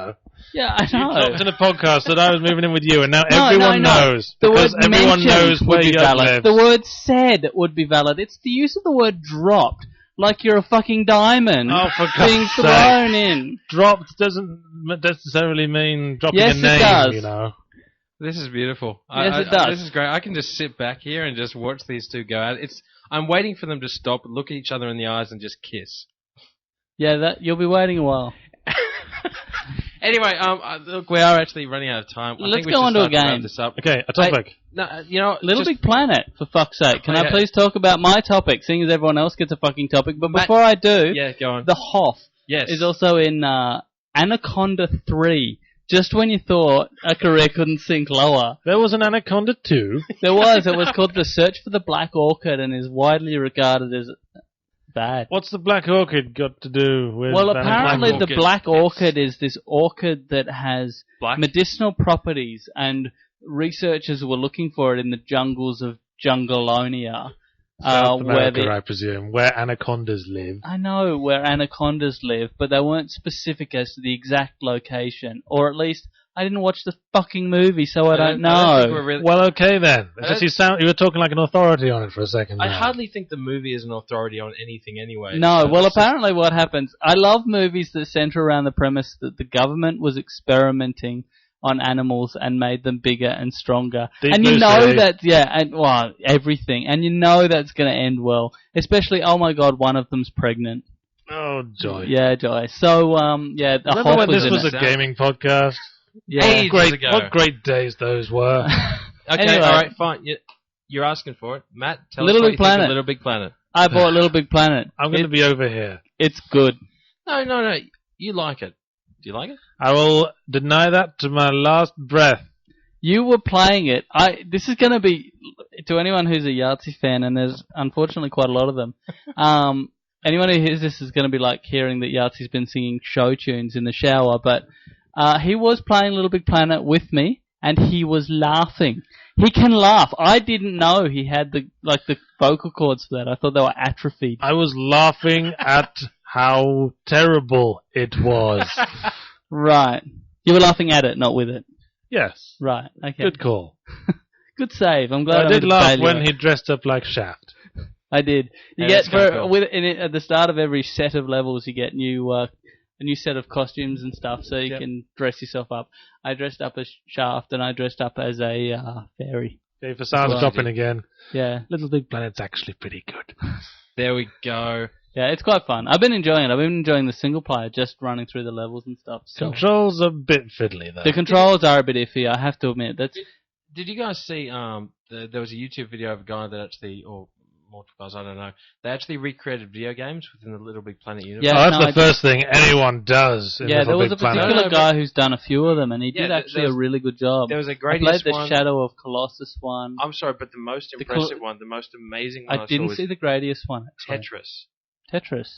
Speaker 2: I
Speaker 3: You
Speaker 2: know.
Speaker 3: talked in a podcast that I was moving in with you, and now
Speaker 2: No,
Speaker 3: everyone
Speaker 2: no.
Speaker 3: knows.
Speaker 2: The
Speaker 3: because
Speaker 2: word
Speaker 3: everyone
Speaker 2: mentioned
Speaker 3: knows
Speaker 2: would
Speaker 3: where
Speaker 2: be
Speaker 3: you
Speaker 2: valid.
Speaker 3: live.
Speaker 2: The word said would be valid. It's the use of the word dropped, like you're a fucking diamond
Speaker 3: Oh, for
Speaker 2: being
Speaker 3: God's sake.
Speaker 2: thrown in.
Speaker 3: Dropped doesn't necessarily mean dropping
Speaker 2: Yes,
Speaker 3: a
Speaker 2: it
Speaker 3: name,
Speaker 2: does.
Speaker 3: you know.
Speaker 1: This is beautiful.
Speaker 2: Yes, it does.
Speaker 1: This is great. I can just sit back here and just watch these two go at it. I'm waiting for them to stop, look at each other in the eyes, and just kiss.
Speaker 2: Yeah, you'll be waiting a while.
Speaker 1: Anyway, look, we are actually running out of time. I
Speaker 2: Let's
Speaker 1: think we
Speaker 2: go
Speaker 1: should
Speaker 2: on to a
Speaker 1: start wrap
Speaker 2: game.
Speaker 1: this up.
Speaker 3: Okay, a topic.
Speaker 2: Little Big Planet, for fuck's sake. Can I
Speaker 1: Yeah.
Speaker 2: please talk about my topic, seeing as everyone else gets a fucking topic? But
Speaker 1: Mate,
Speaker 2: before I do,
Speaker 1: Yeah, go on.
Speaker 2: the Hoff
Speaker 1: Yes.
Speaker 2: is also in Anaconda 3. Just when you thought a career couldn't sink lower.
Speaker 3: There was an Anaconda 2.
Speaker 2: There was. It was called The Search for the Black Orchid and is widely regarded as bad.
Speaker 3: What's the Black Orchid got to do with...
Speaker 2: Well, apparently the Black
Speaker 1: Yes.
Speaker 2: Orchid is this orchid that has
Speaker 1: Black?
Speaker 2: medicinal properties, and researchers were looking for it in the jungles of Jungalonia.
Speaker 3: South America,
Speaker 2: where
Speaker 3: I presume, where anacondas live.
Speaker 2: I know where anacondas live, but they weren't specific as to the exact location. Or at least, I didn't watch the fucking movie, so I don't know.
Speaker 1: think we're really-
Speaker 3: Well, okay then.
Speaker 1: I
Speaker 3: It's just you were talking like an authority on it for a second.
Speaker 1: I
Speaker 3: now.
Speaker 1: hardly think the movie is an authority on anything anyway.
Speaker 2: No,
Speaker 1: So
Speaker 2: well,
Speaker 1: it's just-
Speaker 2: apparently what happens... I love movies that center around the premise that the government was experimenting on animals and made them bigger and stronger.
Speaker 3: Deep
Speaker 2: and you
Speaker 3: Blue
Speaker 2: know
Speaker 3: Sea.
Speaker 2: that, and well, everything. And you know that's going to end well. Especially, oh my god, one of them's pregnant.
Speaker 3: Oh, joy.
Speaker 2: Yeah, Joy. So, the
Speaker 3: Remember
Speaker 2: Hoff
Speaker 3: when
Speaker 2: was
Speaker 3: this
Speaker 2: in
Speaker 3: was
Speaker 2: it.
Speaker 3: a gaming podcast?
Speaker 2: Yeah.
Speaker 1: Ages ago.
Speaker 3: What great days those were.
Speaker 1: Okay,
Speaker 2: Anyway.
Speaker 1: alright, fine. You're asking for it. Matt, tell
Speaker 2: Little
Speaker 1: us what
Speaker 2: Big
Speaker 1: you think
Speaker 2: Planet.
Speaker 1: of Little Big Planet.
Speaker 2: I bought Little Big Planet.
Speaker 3: I'm going to be over here.
Speaker 2: It's good.
Speaker 1: No. You like it. Do you like it?
Speaker 3: I will deny that to my last breath.
Speaker 2: You were playing it. This is going to be, to anyone who's a Yahtzee fan, and there's unfortunately quite a lot of them, anyone who hears this is going to be like hearing that Yahtzee's been singing show tunes in the shower, but he was playing Little Big Planet with me, and he was laughing. He can laugh. I didn't know he had the vocal cords for that. I thought they were atrophied.
Speaker 3: I was laughing at how terrible it was.
Speaker 2: Right. You were laughing at it, not with it.
Speaker 3: Yes.
Speaker 2: Right. Okay.
Speaker 3: Good call.
Speaker 2: Good save. I'm glad
Speaker 3: I did laugh
Speaker 2: bail you
Speaker 3: when
Speaker 2: out.
Speaker 3: he dressed up like Shaft.
Speaker 2: I did. You
Speaker 1: Yeah,
Speaker 2: get
Speaker 1: that's kinda cool.
Speaker 2: at the start of every set of levels, you get a new set of costumes and stuff, so you can dress yourself up. I dressed up as Shaft, and I dressed up as a fairy.
Speaker 3: Okay, Facades
Speaker 2: Well,
Speaker 3: dropping again.
Speaker 2: Yeah,
Speaker 3: Little Big Planet's actually pretty good.
Speaker 1: There we go.
Speaker 2: yeah, it's quite fun. I've been enjoying it. I've been enjoying the single player, just running through the levels and stuff. So.
Speaker 3: Controls a bit fiddly though.
Speaker 2: The controls are a bit iffy, I have to admit.
Speaker 1: Did you guys see? There was a YouTube video of a guy that actually, or multiple guys, I don't know. They actually recreated video games within the Little Big Planet universe.
Speaker 2: Yeah,
Speaker 3: Oh, that's
Speaker 2: no,
Speaker 3: the first thing anyone does in
Speaker 2: Yeah,
Speaker 3: Little
Speaker 2: there was
Speaker 3: Big
Speaker 2: a
Speaker 3: Planet.
Speaker 2: particular
Speaker 1: No,
Speaker 2: guy who's done a few of them, and he
Speaker 1: Yeah,
Speaker 2: did actually
Speaker 1: there's-
Speaker 2: a really good job.
Speaker 1: There was a
Speaker 2: I played
Speaker 1: Gradius
Speaker 2: the
Speaker 1: one.
Speaker 2: Shadow of Colossus one.
Speaker 1: I'm sorry, but the most
Speaker 2: The
Speaker 1: impressive
Speaker 2: col-
Speaker 1: one, the most amazing one I
Speaker 2: I didn't
Speaker 1: saw
Speaker 2: see
Speaker 1: was
Speaker 2: the Gradius one. Actually.
Speaker 1: Tetris.
Speaker 2: Tetris.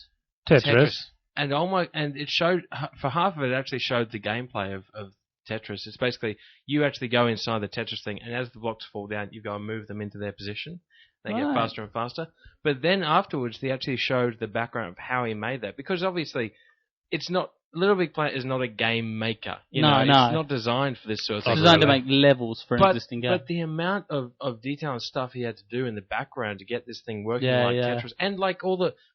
Speaker 3: Tetris.
Speaker 1: And it showed, for half of it, it actually showed the gameplay of Tetris. It's basically you actually go inside the Tetris thing, and as the blocks fall down, you go and move them into their position. They get
Speaker 2: Right.
Speaker 1: faster and faster. But then afterwards, they actually showed the background of how he made that, because obviously, it's not. Little Big Planet is not a game maker.
Speaker 2: No.
Speaker 1: It's not designed for this sort of
Speaker 2: It's
Speaker 1: thing.
Speaker 2: designed to
Speaker 3: really.
Speaker 2: make levels for an existing game.
Speaker 1: But the amount of detail and stuff he had to do in the background to get this thing working
Speaker 2: Yeah,
Speaker 1: like
Speaker 2: yeah.
Speaker 1: Tetris, and like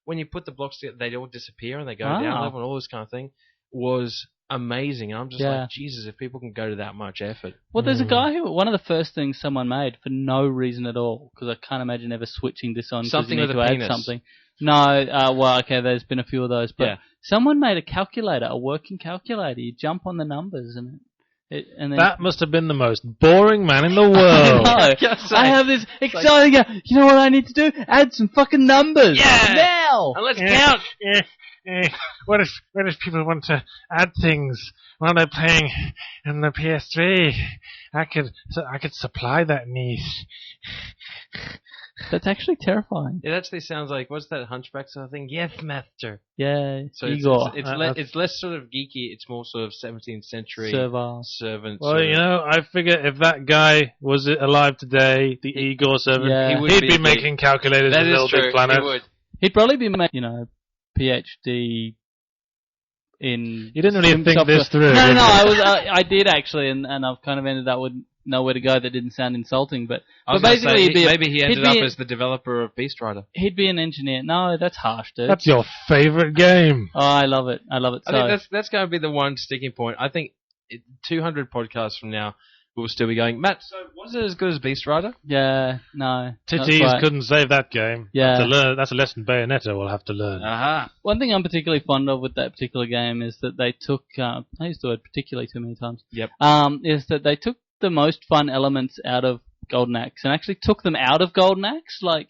Speaker 1: when you put the blocks together, they all disappear and they go
Speaker 2: Wow.
Speaker 1: down level and all this kind of thing, was amazing. And I'm just
Speaker 2: Yeah.
Speaker 1: like, Jesus, if people can go to that much effort.
Speaker 2: Well, there's a guy who, one of the first things someone made for no reason at all, because I can't imagine ever switching this on because you
Speaker 1: Something
Speaker 2: need
Speaker 1: with
Speaker 2: to
Speaker 1: a
Speaker 2: add
Speaker 1: penis.
Speaker 2: something. No, well, okay, there's been a few of those, but
Speaker 1: Yeah.
Speaker 2: someone made a calculator, a working calculator. You jump on the numbers and and then
Speaker 3: That must have been the most boring man in the world.
Speaker 2: No,
Speaker 1: Just
Speaker 2: I
Speaker 1: saying.
Speaker 2: have this exciting. You know what I need to do? Add some fucking numbers.
Speaker 1: Yeah.
Speaker 2: Now.
Speaker 1: And let's count.
Speaker 3: What if people want to add things while they're playing in the PS3? I could supply that need.
Speaker 2: That's actually terrifying.
Speaker 1: It actually sounds like, what's that Hunchback sort of thing? Yes, master.
Speaker 2: Yeah,
Speaker 1: So
Speaker 2: Igor.
Speaker 1: it's less sort of geeky. It's more sort of 17th century
Speaker 2: Servile.
Speaker 1: servant.
Speaker 3: Well,
Speaker 1: sort
Speaker 3: you
Speaker 1: of-
Speaker 3: know, I figure if that guy was alive today, the Igor servant,
Speaker 2: Yeah.
Speaker 1: He would
Speaker 3: he'd
Speaker 1: be
Speaker 3: be
Speaker 1: the-
Speaker 3: making calculators
Speaker 1: that
Speaker 3: in
Speaker 1: is
Speaker 3: Little
Speaker 1: true.
Speaker 3: Big Planet.
Speaker 1: He would.
Speaker 2: He'd probably be, PhD in.
Speaker 3: You didn't really
Speaker 2: swim
Speaker 3: think
Speaker 2: software.
Speaker 3: this through,
Speaker 2: No,
Speaker 3: did
Speaker 2: no,
Speaker 3: you?
Speaker 2: I did actually, and I've kind of ended up with nowhere to go that didn't sound insulting, but
Speaker 1: I was
Speaker 2: but
Speaker 1: gonna
Speaker 2: basically
Speaker 1: say,
Speaker 2: he'd be
Speaker 1: maybe he ended
Speaker 2: he'd be-
Speaker 1: up as the developer of Beast Rider.
Speaker 2: he'd be an engineer. No, that's harsh, dude.
Speaker 3: That's your favorite game.
Speaker 2: Oh, I love it. I love it
Speaker 1: I
Speaker 2: so.
Speaker 1: think that's going to be the one sticking point. I think 200 podcasts from now, we'll still be going, Matt, so was it as good as Beast Rider?
Speaker 2: Yeah, no. not
Speaker 3: Titties
Speaker 2: quite.
Speaker 3: couldn't save that game.
Speaker 2: Yeah.
Speaker 3: That's a lesson Bayonetta will have to learn.
Speaker 1: Aha.
Speaker 2: One thing I'm particularly fond of with that particular game is that they took. I used the word particularly too many times.
Speaker 1: Yep.
Speaker 2: Is that they took the most fun elements out of Golden Axe and actually took them out of Golden Axe, like.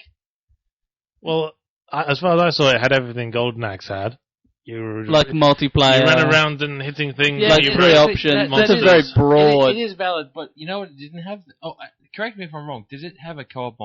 Speaker 3: Well, as far as I saw, it had everything Golden Axe had. You
Speaker 2: Like multiplayer.
Speaker 3: You ran around and hitting things.
Speaker 2: Yeah,
Speaker 3: that
Speaker 2: like
Speaker 3: you
Speaker 2: three
Speaker 3: ran-
Speaker 2: options.
Speaker 1: That
Speaker 2: That's a very
Speaker 1: is-
Speaker 2: broad.
Speaker 1: It is valid, but you know what? It didn't have. correct me if I'm wrong. Does it have a co-op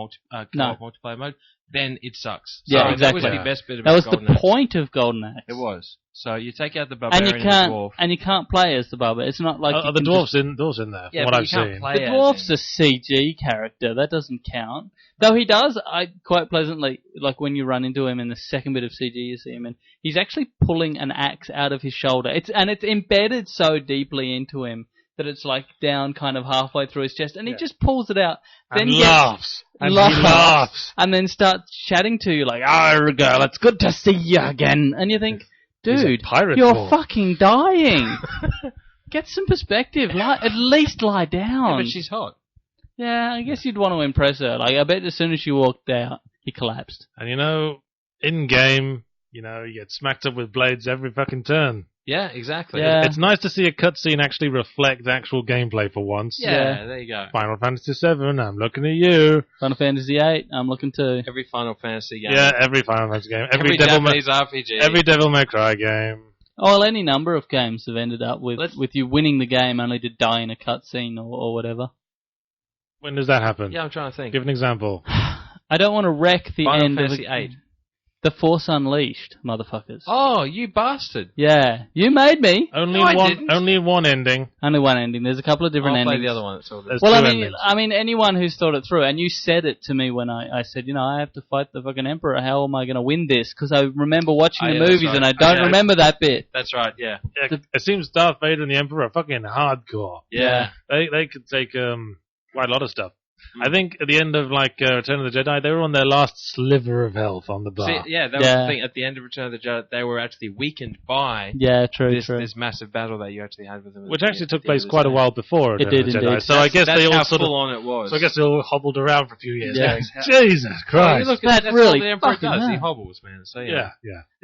Speaker 2: No.
Speaker 1: multiplayer mode? Then it sucks.
Speaker 2: Yeah,
Speaker 1: So
Speaker 2: exactly.
Speaker 1: That was the best bit
Speaker 2: That
Speaker 1: about
Speaker 2: was
Speaker 1: Golden
Speaker 2: the
Speaker 1: Axe.
Speaker 2: point of Golden Axe.
Speaker 1: It was. So you take out the
Speaker 2: And
Speaker 1: barbarian
Speaker 2: you can't play as the barbarian. It's not like
Speaker 3: the dwarf's in there.
Speaker 1: Yeah,
Speaker 3: from what
Speaker 1: but
Speaker 3: I've
Speaker 1: you can't
Speaker 3: seen.
Speaker 1: play
Speaker 2: The
Speaker 1: as
Speaker 2: dwarf's
Speaker 1: him.
Speaker 2: a CG character. That doesn't count. Though he does, quite pleasantly, like when you run into him in the second bit of CG you see him, and he's actually pulling an axe out of his shoulder. It's embedded so deeply into him that it's like down kind of halfway through his chest, and he just pulls it out. Then
Speaker 3: And
Speaker 2: gets-
Speaker 3: laughs. And he
Speaker 2: laughs.
Speaker 3: laughs.
Speaker 2: And then starts chatting to you like, "Oh, girl, it's good to see you again." And you think,
Speaker 3: He's a
Speaker 2: dude,
Speaker 3: pirate
Speaker 2: you're
Speaker 3: dwarf.
Speaker 2: fucking dying. Get some perspective. At least lie down.
Speaker 1: Yeah, but she's hot.
Speaker 2: Yeah, I guess you'd want to impress her. Like, I bet as soon as she walked out, he collapsed.
Speaker 3: And in game, you get smacked up with blades every fucking turn.
Speaker 1: Yeah, exactly.
Speaker 2: Yeah.
Speaker 3: It's nice to see a cutscene actually reflect actual gameplay for once.
Speaker 1: Yeah, there you go.
Speaker 3: Final Fantasy VII, I'm looking at you.
Speaker 2: Final Fantasy VIII, I'm looking to.
Speaker 1: Every Final Fantasy game.
Speaker 3: Yeah, every Final Fantasy game.
Speaker 1: Every Japanese RPG.
Speaker 3: Every Devil May Cry game.
Speaker 2: Oh, well, any number of games have ended up with you winning the game only to die in a cutscene or whatever.
Speaker 3: When does that happen?
Speaker 1: Yeah, I'm trying to think.
Speaker 3: Give an example.
Speaker 2: I don't want to wreck the
Speaker 1: Final
Speaker 2: end
Speaker 1: Fantasy
Speaker 2: of
Speaker 1: VIII.
Speaker 2: The Force Unleashed, motherfuckers.
Speaker 1: Oh, you bastard.
Speaker 2: Yeah, you made me.
Speaker 3: Only
Speaker 1: No, I didn't.
Speaker 3: only one ending.
Speaker 2: Only one ending. There's a couple of different
Speaker 1: I'll play
Speaker 2: endings.
Speaker 1: the other one. That's all
Speaker 3: There's
Speaker 2: Well,
Speaker 3: two
Speaker 2: I
Speaker 3: endings.
Speaker 2: mean, anyone who's thought it through, and you said it to me when I said, I have to fight the fucking Emperor. How am I going to win this? Because I remember watching the
Speaker 1: yeah, that's
Speaker 2: movies
Speaker 1: right.
Speaker 2: and I don't
Speaker 1: Yeah.
Speaker 2: remember that bit.
Speaker 1: That's right, yeah.
Speaker 3: Yeah, it seems Darth Vader and the Emperor are fucking hardcore.
Speaker 1: Yeah.
Speaker 3: They could take quite a lot of stuff. I think at the end of Return of the Jedi, they were on their last sliver of health on the bar.
Speaker 1: See, yeah, that was the thing. At the end of Return of the Jedi, they were actually weakened by
Speaker 2: Yeah, true.
Speaker 1: this massive battle that you actually had with them.
Speaker 3: Which actually took place quite a while before
Speaker 2: It
Speaker 3: Return
Speaker 2: did
Speaker 3: of the Jedi.
Speaker 2: indeed.
Speaker 3: So I guess
Speaker 1: that's
Speaker 3: they all
Speaker 1: how
Speaker 3: sort of.
Speaker 1: full on it was.
Speaker 3: So I guess they all hobbled around for a few years.
Speaker 2: Yeah.
Speaker 3: Jesus
Speaker 1: Well,
Speaker 3: Christ!
Speaker 1: look,
Speaker 2: That's
Speaker 1: that's
Speaker 2: really
Speaker 1: all the Emperor
Speaker 2: fucking
Speaker 1: does. He
Speaker 2: mad.
Speaker 1: hobbles, man. So
Speaker 3: yeah.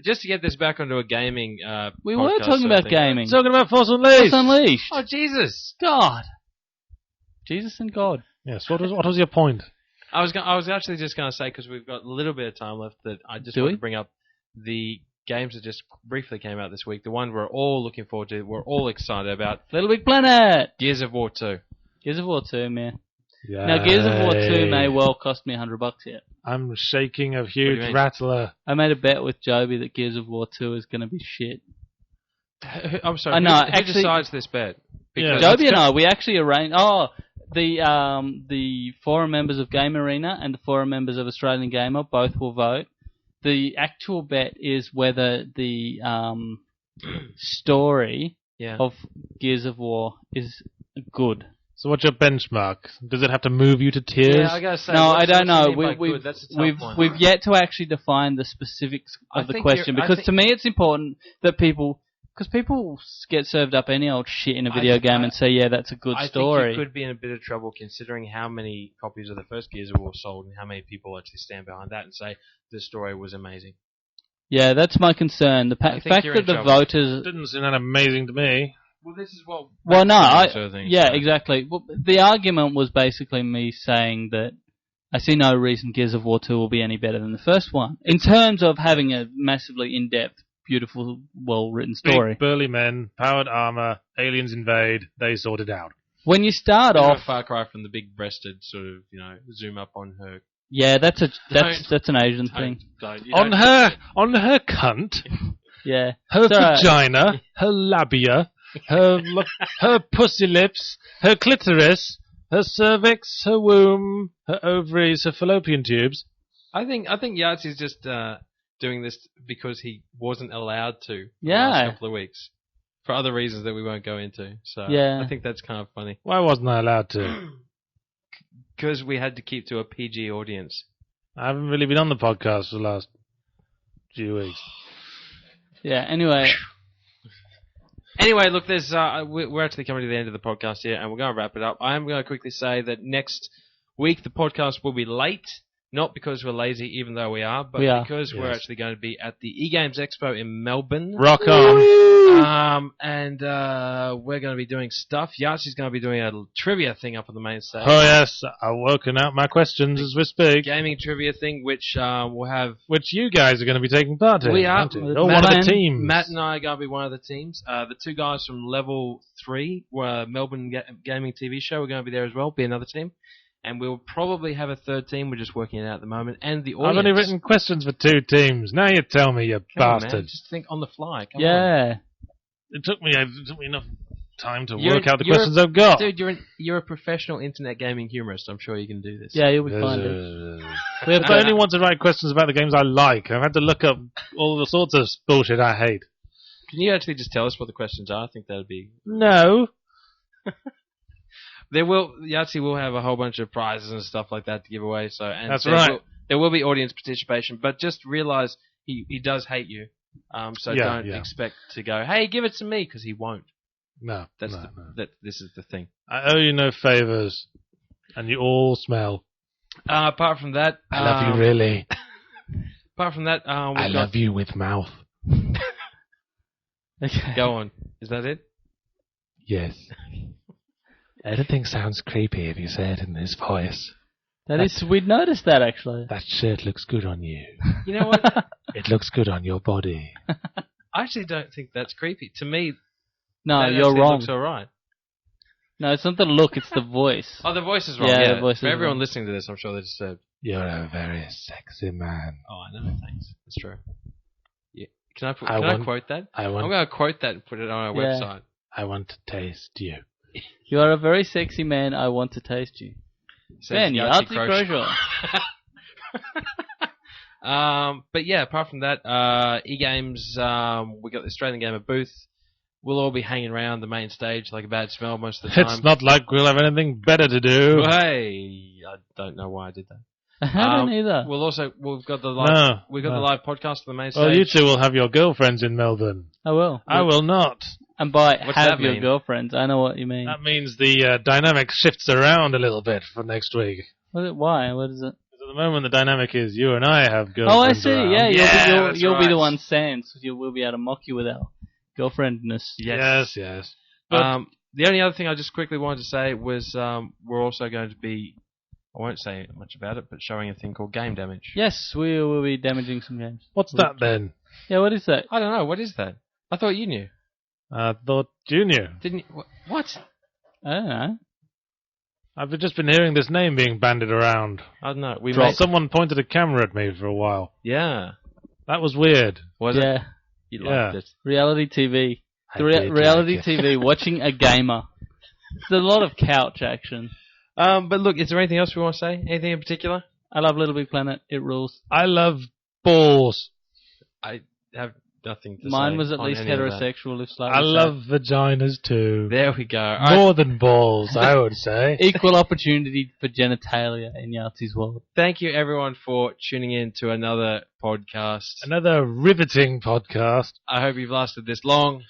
Speaker 1: Just to get this back onto a gaming.
Speaker 2: We were
Speaker 1: podcast
Speaker 2: talking
Speaker 1: sort of
Speaker 2: about
Speaker 1: thing.
Speaker 2: gaming.
Speaker 3: Talking about Force Unleashed.
Speaker 2: Force Unleashed.
Speaker 1: Oh Jesus!
Speaker 2: God. Jesus and God.
Speaker 3: Yes. What was your point?
Speaker 1: I was actually just going to say, because we've got a little bit of time left, that I just
Speaker 2: Do
Speaker 1: want
Speaker 2: we?
Speaker 1: to bring up the games that just briefly came out this week. The one we're all looking forward to, we're all excited about.
Speaker 2: Little Big Planet.
Speaker 1: Gears of War 2.
Speaker 2: Gears of War 2, man.
Speaker 3: Yeah.
Speaker 2: Now, Gears of War 2 may well cost me $100 yet.
Speaker 3: I'm shaking a
Speaker 1: What do you
Speaker 3: huge
Speaker 1: mean?
Speaker 3: rattler.
Speaker 2: I made a bet with Joby that Gears of War 2 is going to be shit.
Speaker 1: I'm sorry.
Speaker 2: I know,
Speaker 1: Who
Speaker 2: actually-
Speaker 1: decides this bet?
Speaker 3: Yeah.
Speaker 1: Because
Speaker 2: Joby and I, we actually arranged. The forum members of Game Arena and the forum members of Australian Gamer both will vote. The actual bet is whether the story
Speaker 1: yeah.
Speaker 2: of Gears of War is good.
Speaker 3: So what's your benchmark? Does it have to move you to tears?
Speaker 1: Yeah, I gotta say.
Speaker 2: No,
Speaker 1: what's-
Speaker 2: I don't
Speaker 1: what's
Speaker 2: know.
Speaker 1: you mean by good? That's a tough one.
Speaker 2: We've yet to actually define the specifics
Speaker 1: I
Speaker 2: of the
Speaker 1: think
Speaker 2: question
Speaker 1: you're- I
Speaker 2: because
Speaker 1: think-
Speaker 2: to me it's important that people get served up any old shit in a video game and say, yeah, that's a good
Speaker 1: I
Speaker 2: story.
Speaker 1: think you could be in a bit of trouble considering how many copies of the first Gears of War sold and how many people actually stand behind that and say the story was amazing.
Speaker 2: Yeah, that's my concern. The
Speaker 1: I think
Speaker 2: fact
Speaker 1: you're
Speaker 2: that
Speaker 1: in
Speaker 2: the
Speaker 1: trouble.
Speaker 2: voters.
Speaker 3: Didn't seem that amazing to me.
Speaker 1: Well, this is what.
Speaker 2: Well, no,
Speaker 1: sort of thing,
Speaker 2: yeah,
Speaker 1: so.
Speaker 2: exactly. Well, the argument was basically me saying that I see no reason Gears of War 2 will be any better than the first one in terms of having a massively in-depth, beautiful, well-written story.
Speaker 3: Big burly men, powered armor, aliens invade, they sort it out.
Speaker 2: When you start
Speaker 1: Bit of a
Speaker 2: off,
Speaker 1: far cry from the big-breasted sort of, zoom up on her.
Speaker 2: yeah, that's an Asian thing.
Speaker 3: On her cunt,
Speaker 2: Yeah,
Speaker 3: her
Speaker 2: It's alright.
Speaker 3: vagina, her labia, her pussy lips, her clitoris, her cervix, her womb, her ovaries, her fallopian tubes.
Speaker 1: I think Yahtzee's just doing this because he wasn't allowed to for the
Speaker 2: Yeah.
Speaker 1: last couple of weeks. For other reasons that we won't go into. So
Speaker 2: Yeah.
Speaker 1: I think that's kind of funny.
Speaker 3: Why wasn't I allowed to?
Speaker 1: Because we had to keep to a PG audience.
Speaker 3: I haven't really been on the podcast for the last few weeks.
Speaker 2: yeah. Anyway,
Speaker 1: Anyway, look, there's we're actually coming to the end of the podcast here, and we're going to wrap it up. I am going to quickly say that next week the podcast will be late, not because we're lazy, even though we are, but
Speaker 2: We are.
Speaker 1: because we're
Speaker 3: Yes.
Speaker 1: actually going to be at the eGames Expo in Melbourne.
Speaker 3: Rock on.
Speaker 1: And we're going to be doing stuff. Yahtzee's going to be doing a trivia thing up on the main stage.
Speaker 3: Oh yes, I've working out my questions as we speak.
Speaker 1: Gaming trivia thing, which we'll have.
Speaker 3: Which you guys are going to be taking part in.
Speaker 1: We are.
Speaker 3: aren't you? You're one of the teams.
Speaker 1: Matt and I are going to be one of the teams. The two guys from Level 3, Melbourne Gaming TV Show, are going to be there as well, be another team. and we'll probably have a third team. We're just working it out at the moment. And the audience.
Speaker 3: I've only written questions for 2 teams. Now you tell me, you
Speaker 1: Come on,
Speaker 3: bastard.
Speaker 1: man, just think on the fly. Come on.
Speaker 2: Yeah.
Speaker 3: It took me enough time to
Speaker 1: You're-
Speaker 3: work out the
Speaker 1: you're-
Speaker 3: questions I've got.
Speaker 1: Dude, you're a professional internet gaming humorist. I'm sure you can do this.
Speaker 2: Yeah, you'll be fine, dude. We have
Speaker 3: I only want to write questions about the games I like. I've had to look up all the sorts of bullshit I hate.
Speaker 1: Can you actually just tell us what the questions are? I think that'd be.
Speaker 3: No.
Speaker 1: Yahtzee will have a whole bunch of prizes and stuff like that to give away. So and
Speaker 3: That's right.
Speaker 1: There will be audience participation, but just realize he does hate you. So
Speaker 3: Yeah,
Speaker 1: don't expect to go, hey, give it to me, because he won't.
Speaker 3: No.
Speaker 1: This is the thing.
Speaker 3: I owe you no favours, and you all smell.
Speaker 1: Apart from that,
Speaker 3: I love you really.
Speaker 1: Apart from that,
Speaker 3: I love you with mouth.
Speaker 2: Okay.
Speaker 1: Go on. Is that it?
Speaker 3: Yes. Everything sounds creepy if you say it in this voice.
Speaker 2: We'd noticed that actually.
Speaker 3: That shirt looks good on you.
Speaker 1: You know what?
Speaker 3: It looks good on your body.
Speaker 1: I actually don't think that's creepy. To me,
Speaker 2: No,
Speaker 1: that
Speaker 2: you're
Speaker 1: actually
Speaker 2: wrong.
Speaker 1: looks alright.
Speaker 2: No, it's not the look, it's the voice.
Speaker 1: Oh, the voice is wrong.
Speaker 2: Yeah,
Speaker 1: Yeah,
Speaker 2: the voice
Speaker 1: for
Speaker 2: is
Speaker 1: everyone
Speaker 2: wrong.
Speaker 1: listening to this, I'm sure they're disturbed.
Speaker 3: You're a very sexy man.
Speaker 1: Oh, I know. Thanks. That's true. Yeah. Can I
Speaker 3: I
Speaker 1: quote that?
Speaker 3: I
Speaker 1: I'm
Speaker 3: want
Speaker 1: going to quote that and put it on our
Speaker 2: Yeah.
Speaker 1: website.
Speaker 3: I want to taste you.
Speaker 2: You are a very sexy man, I want to taste you.
Speaker 1: Says
Speaker 2: Ben,
Speaker 1: Yahtzee
Speaker 2: Yahtzee Croshaw.
Speaker 1: But yeah, apart from that, e-games, we got the Australian Gamer booth. We'll all be hanging around the main stage like a bad smell most of the time.
Speaker 3: It's not like we'll have anything better to do.
Speaker 1: Hey, I don't know why I did that.
Speaker 2: I don't either.
Speaker 1: We've got the live,
Speaker 3: No.
Speaker 1: the live podcast on the main stage.
Speaker 3: Well, you two will have your girlfriends in Melbourne.
Speaker 2: I will.
Speaker 3: I will not.
Speaker 2: And by
Speaker 1: What's
Speaker 2: have
Speaker 1: that
Speaker 2: your
Speaker 1: mean?
Speaker 2: girlfriends, I know what you mean.
Speaker 3: That means the dynamic shifts around a little bit for next week.
Speaker 2: Why? What is it?
Speaker 3: At the moment, the dynamic is you and I have girlfriends.
Speaker 2: Oh, I see.
Speaker 3: around.
Speaker 2: Yeah,
Speaker 1: that's
Speaker 2: you'll be
Speaker 1: right.
Speaker 2: the one sans. We'll be able to mock you with our girlfriendness.
Speaker 3: Yes. But
Speaker 1: The only other thing I just quickly wanted to say was we're also going to be, I won't say much about it, but showing a thing called Game Damage.
Speaker 2: Yes, we will be damaging some games.
Speaker 3: what's that then?
Speaker 2: Yeah, what is that?
Speaker 1: I don't know. What is that? I thought you knew.
Speaker 3: I thought you knew.
Speaker 1: Didn't you? What?
Speaker 2: I don't know.
Speaker 3: I've just been hearing this name being bandied around.
Speaker 1: I don't know. We
Speaker 3: Well,
Speaker 1: made,
Speaker 3: someone pointed a camera at me for a while.
Speaker 1: yeah.
Speaker 3: That was weird.
Speaker 1: Was it?
Speaker 2: Yeah,
Speaker 1: You
Speaker 3: Yeah.
Speaker 1: liked it.
Speaker 2: reality TV.
Speaker 3: I
Speaker 2: The
Speaker 3: did
Speaker 2: reality
Speaker 3: like it.
Speaker 2: TV, watching a gamer. There's a lot of couch action.
Speaker 1: But look, is there anything else we want to say? Anything in particular?
Speaker 2: I love Little Big Planet. It rules.
Speaker 3: I love balls.
Speaker 1: I have nothing to say.
Speaker 2: Mine was at
Speaker 1: on
Speaker 2: least
Speaker 1: any of that.
Speaker 2: heterosexual, if slightly.
Speaker 3: I
Speaker 2: so.
Speaker 3: love vaginas too.
Speaker 1: There we go. All right.
Speaker 3: More than balls, I would say.
Speaker 2: Equal opportunity for genitalia in Yahtzee's world.
Speaker 1: Thank you, everyone, for tuning in to another podcast.
Speaker 3: Another riveting podcast.
Speaker 1: I hope you've lasted this long.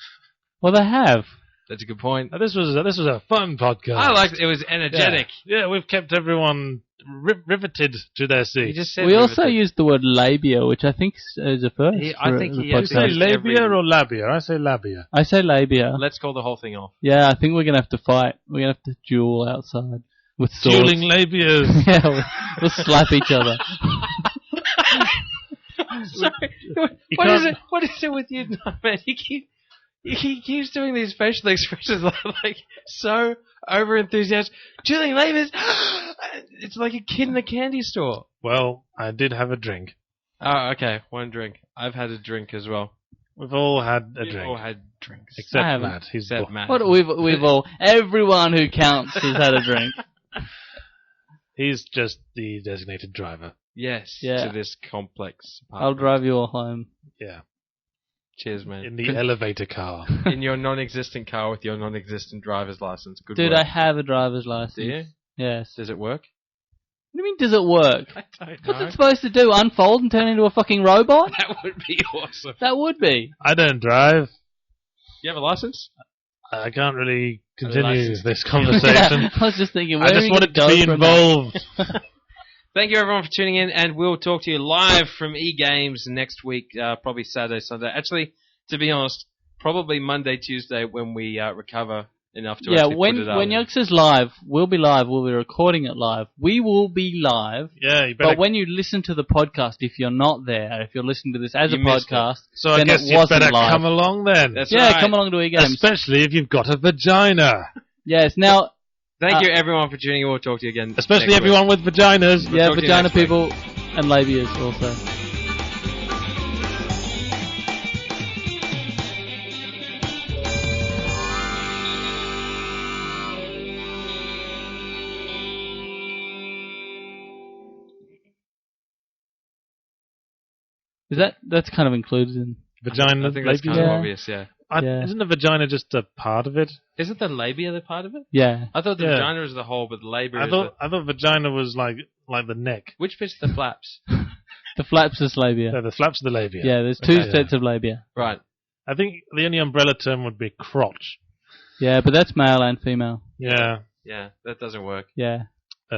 Speaker 2: Well, they have.
Speaker 1: That's a good point.
Speaker 3: Now, this was a fun podcast.
Speaker 1: I liked it. It was energetic.
Speaker 3: Yeah, we've kept everyone riveted to their
Speaker 1: You
Speaker 3: seats.
Speaker 1: just said
Speaker 2: We also
Speaker 1: riveted.
Speaker 2: used the word labia, which I think is a first.
Speaker 1: I think
Speaker 2: for
Speaker 1: he
Speaker 2: the
Speaker 3: You
Speaker 1: actually
Speaker 3: say
Speaker 2: podcast.
Speaker 1: used
Speaker 3: labia
Speaker 1: every-
Speaker 3: or labia? I say labia.
Speaker 2: I say labia.
Speaker 1: Let's call the whole thing off.
Speaker 2: Yeah, I think we're gonna have to fight. We're gonna have to duel outside with swords.
Speaker 3: Dueling labias.
Speaker 2: Yeah, we'll slap each other.
Speaker 1: Sorry.
Speaker 3: You
Speaker 1: What is
Speaker 3: can't-
Speaker 1: it? What is it with you, no, man? He keeps doing these facial expressions like so over enthusiastic. Julian Labors. It's like a kid in a candy store.
Speaker 3: Well, I did have a drink.
Speaker 1: Oh, okay. One drink. I've had a drink as well.
Speaker 3: We've all had a
Speaker 1: We've
Speaker 3: drink.
Speaker 1: all had drinks.
Speaker 2: I
Speaker 3: Except
Speaker 2: haven't.
Speaker 3: Matt. He's
Speaker 1: Except
Speaker 3: bo-
Speaker 1: Matt.
Speaker 2: What we've all, everyone who counts has had a drink.
Speaker 3: He's just the designated driver.
Speaker 1: Yes.
Speaker 2: Yeah.
Speaker 1: To this complex.
Speaker 2: I'll
Speaker 1: apartment.
Speaker 2: drive you all home.
Speaker 3: Yeah.
Speaker 1: Cheers, man.
Speaker 3: In the elevator car.
Speaker 1: In your non-existent car with your non-existent driver's license. Good
Speaker 2: Dude,
Speaker 1: work.
Speaker 2: I have a driver's license.
Speaker 1: Do you?
Speaker 2: Yes.
Speaker 1: Does it work?
Speaker 2: What do you mean, does it work?
Speaker 1: I don't
Speaker 2: What's
Speaker 1: know.
Speaker 2: it supposed to do? Unfold and turn into a fucking robot?
Speaker 1: That would be awesome.
Speaker 2: That would be.
Speaker 3: I don't drive.
Speaker 1: You have a license?
Speaker 3: I can't really continue
Speaker 1: license.
Speaker 3: this conversation.
Speaker 2: Yeah, I was just thinking,
Speaker 3: I
Speaker 2: where are
Speaker 3: just
Speaker 2: you
Speaker 3: wanted to
Speaker 2: gonna
Speaker 3: be
Speaker 2: go from that?
Speaker 3: involved.
Speaker 1: Thank you, everyone, for tuning in, and we'll talk to you live from eGames next week, probably Saturday, Sunday. Actually, to be honest, probably Monday, Tuesday, when we recover enough to
Speaker 2: Yeah,
Speaker 1: actually
Speaker 2: when
Speaker 1: put it up.
Speaker 2: Yoke says live, we'll be live. We'll be recording it live. We will be live.
Speaker 3: Yeah, you better.
Speaker 2: But when you listen to the podcast, if you're not there, if you're listening to this as
Speaker 1: You
Speaker 2: a
Speaker 1: missed
Speaker 2: podcast,
Speaker 3: so I
Speaker 2: then
Speaker 3: guess
Speaker 2: it
Speaker 3: you
Speaker 2: wasn't
Speaker 3: better
Speaker 2: live.
Speaker 3: come along then.
Speaker 1: That's
Speaker 2: yeah,
Speaker 1: right.
Speaker 2: come along to eGames.
Speaker 3: Especially if you've got a vagina.
Speaker 2: Yes. Now,
Speaker 1: Thank you, everyone, for tuning in. We'll talk to you again.
Speaker 3: Especially
Speaker 1: next
Speaker 3: everyone with vaginas.
Speaker 1: We'll
Speaker 2: Yeah,
Speaker 1: talk to you
Speaker 2: vagina
Speaker 1: next week.
Speaker 2: people and labias also. That's kind of included in?
Speaker 3: Vagina,
Speaker 1: I think that's
Speaker 3: labia.
Speaker 1: kind of
Speaker 2: Yeah.
Speaker 1: obvious, yeah.
Speaker 2: Yeah.
Speaker 3: Isn't the vagina just a part of it?
Speaker 1: Isn't the labia the part of it?
Speaker 2: Yeah.
Speaker 1: I thought the
Speaker 3: Yeah.
Speaker 1: vagina was the whole, but the labia
Speaker 3: I
Speaker 1: is
Speaker 3: thought vagina was like the neck.
Speaker 1: Which bit's the flaps?
Speaker 2: The flaps is labia.
Speaker 3: The flaps of the labia.
Speaker 2: Yeah, there's two
Speaker 3: Okay.
Speaker 2: sets of labia.
Speaker 1: Right.
Speaker 3: I think the only umbrella term would be crotch.
Speaker 2: Yeah, but that's male and female.
Speaker 3: Yeah.
Speaker 1: Yeah, that doesn't work.
Speaker 2: Yeah. See,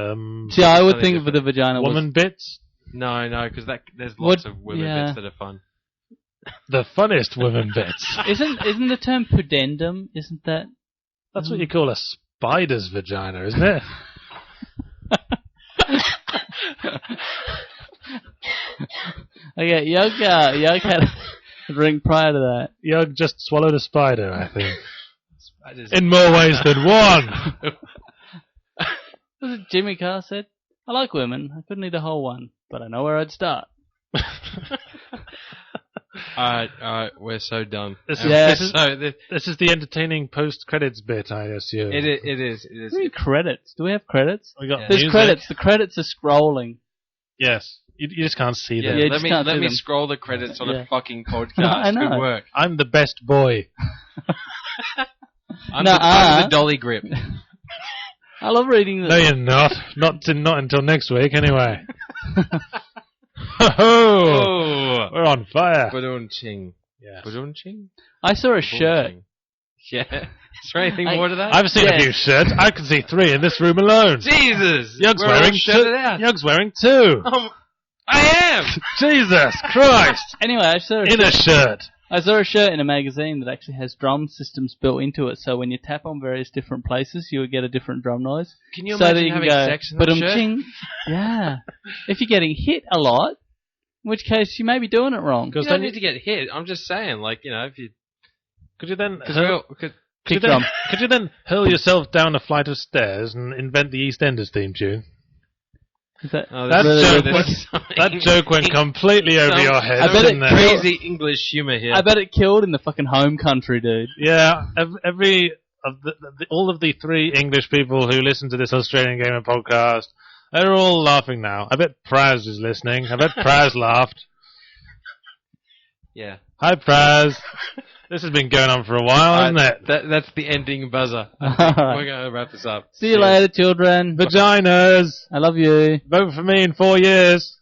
Speaker 2: I would
Speaker 1: Something
Speaker 2: think of the vagina
Speaker 3: Woman bits.
Speaker 1: No, because there's
Speaker 2: What-
Speaker 1: lots of women
Speaker 2: yeah.
Speaker 1: bits that are fun.
Speaker 3: The funnest women bits.
Speaker 2: isn't the term pudendum? Isn't that?
Speaker 3: That's what you call a spider's vagina, isn't it?
Speaker 2: Okay, Yug had a drink prior to that.
Speaker 3: Yug just swallowed a spider, I think.
Speaker 1: Spiders.
Speaker 3: In more ways than one.
Speaker 2: Was it Jimmy Carr said? I like women. I couldn't eat a whole one, but I know where I'd start.
Speaker 1: Alright, we're so done.
Speaker 3: This is the entertaining post-credits bit, I assume.
Speaker 1: It is.
Speaker 2: Do we have credits? Do we have credits?
Speaker 3: We got
Speaker 1: Yeah.
Speaker 2: There's
Speaker 3: music.
Speaker 2: credits. The credits are scrolling.
Speaker 3: Yes. You just can't see
Speaker 1: Yeah,
Speaker 3: them.
Speaker 2: you
Speaker 1: let
Speaker 2: just
Speaker 1: me
Speaker 2: can't
Speaker 1: let
Speaker 2: see
Speaker 1: me
Speaker 2: them.
Speaker 1: scroll the credits on
Speaker 2: Yeah.
Speaker 1: a fucking podcast.
Speaker 2: I know.
Speaker 1: Good work.
Speaker 3: I'm the best boy.
Speaker 1: I'm
Speaker 2: Nuh-uh.
Speaker 1: the dolly grip.
Speaker 2: I love reading
Speaker 3: No,
Speaker 2: the.
Speaker 3: you're not. Not until next week, anyway. Ho-ho!
Speaker 1: Oh,
Speaker 3: We're on fire.
Speaker 1: Budun-ching.
Speaker 3: Yes.
Speaker 1: Budun-ching?
Speaker 2: I saw a shirt.
Speaker 1: Yeah. Is there anything more to that?
Speaker 3: I've seen a few shirts. I can see 3 in this room alone.
Speaker 1: Jesus!
Speaker 3: Yug's
Speaker 1: We're all
Speaker 3: wearing
Speaker 1: shirted out.
Speaker 3: Yug's wearing 2.
Speaker 1: I am!
Speaker 3: Jesus Christ!
Speaker 2: Anyway, I saw
Speaker 3: In a shirt.
Speaker 2: a shirt in a magazine that actually has drum systems built into it. So when you tap on various different places, you would get a different drum noise.
Speaker 1: Can you
Speaker 2: so that
Speaker 1: imagine
Speaker 2: you can
Speaker 1: having
Speaker 2: go,
Speaker 1: sex in that shirt?
Speaker 2: "Ba-dum-ching." Yeah. If you're getting hit a lot, in which case you may be doing it wrong.
Speaker 1: You
Speaker 3: Because
Speaker 1: don't
Speaker 3: then
Speaker 1: need to get hit. I'm just saying, like, if you...
Speaker 3: could you then
Speaker 2: Kick drum.
Speaker 3: could you then hurl yourself down a flight of stairs and invent the EastEnders theme tune?
Speaker 2: Is that,
Speaker 1: Oh,
Speaker 3: That
Speaker 1: there's-
Speaker 3: joke
Speaker 1: there's
Speaker 3: went-
Speaker 1: something-
Speaker 3: That joke went completely over
Speaker 1: some-
Speaker 3: your head,
Speaker 2: I bet it
Speaker 3: didn't it?
Speaker 1: Crazy English humor here.
Speaker 2: I bet it killed in the fucking home country, dude.
Speaker 3: Yeah, all of the 3 English people who listen to this Australian Gamer podcast, they're all laughing now. I bet Praz is listening. I bet Praz laughed.
Speaker 1: Yeah.
Speaker 3: Hi, Praz. This has been going on for a while, hasn't it?
Speaker 1: That's the ending buzzer. We're going to wrap this up.
Speaker 2: See you later, children.
Speaker 3: Vaginas.
Speaker 2: I love you.
Speaker 3: Vote for me in 4 years.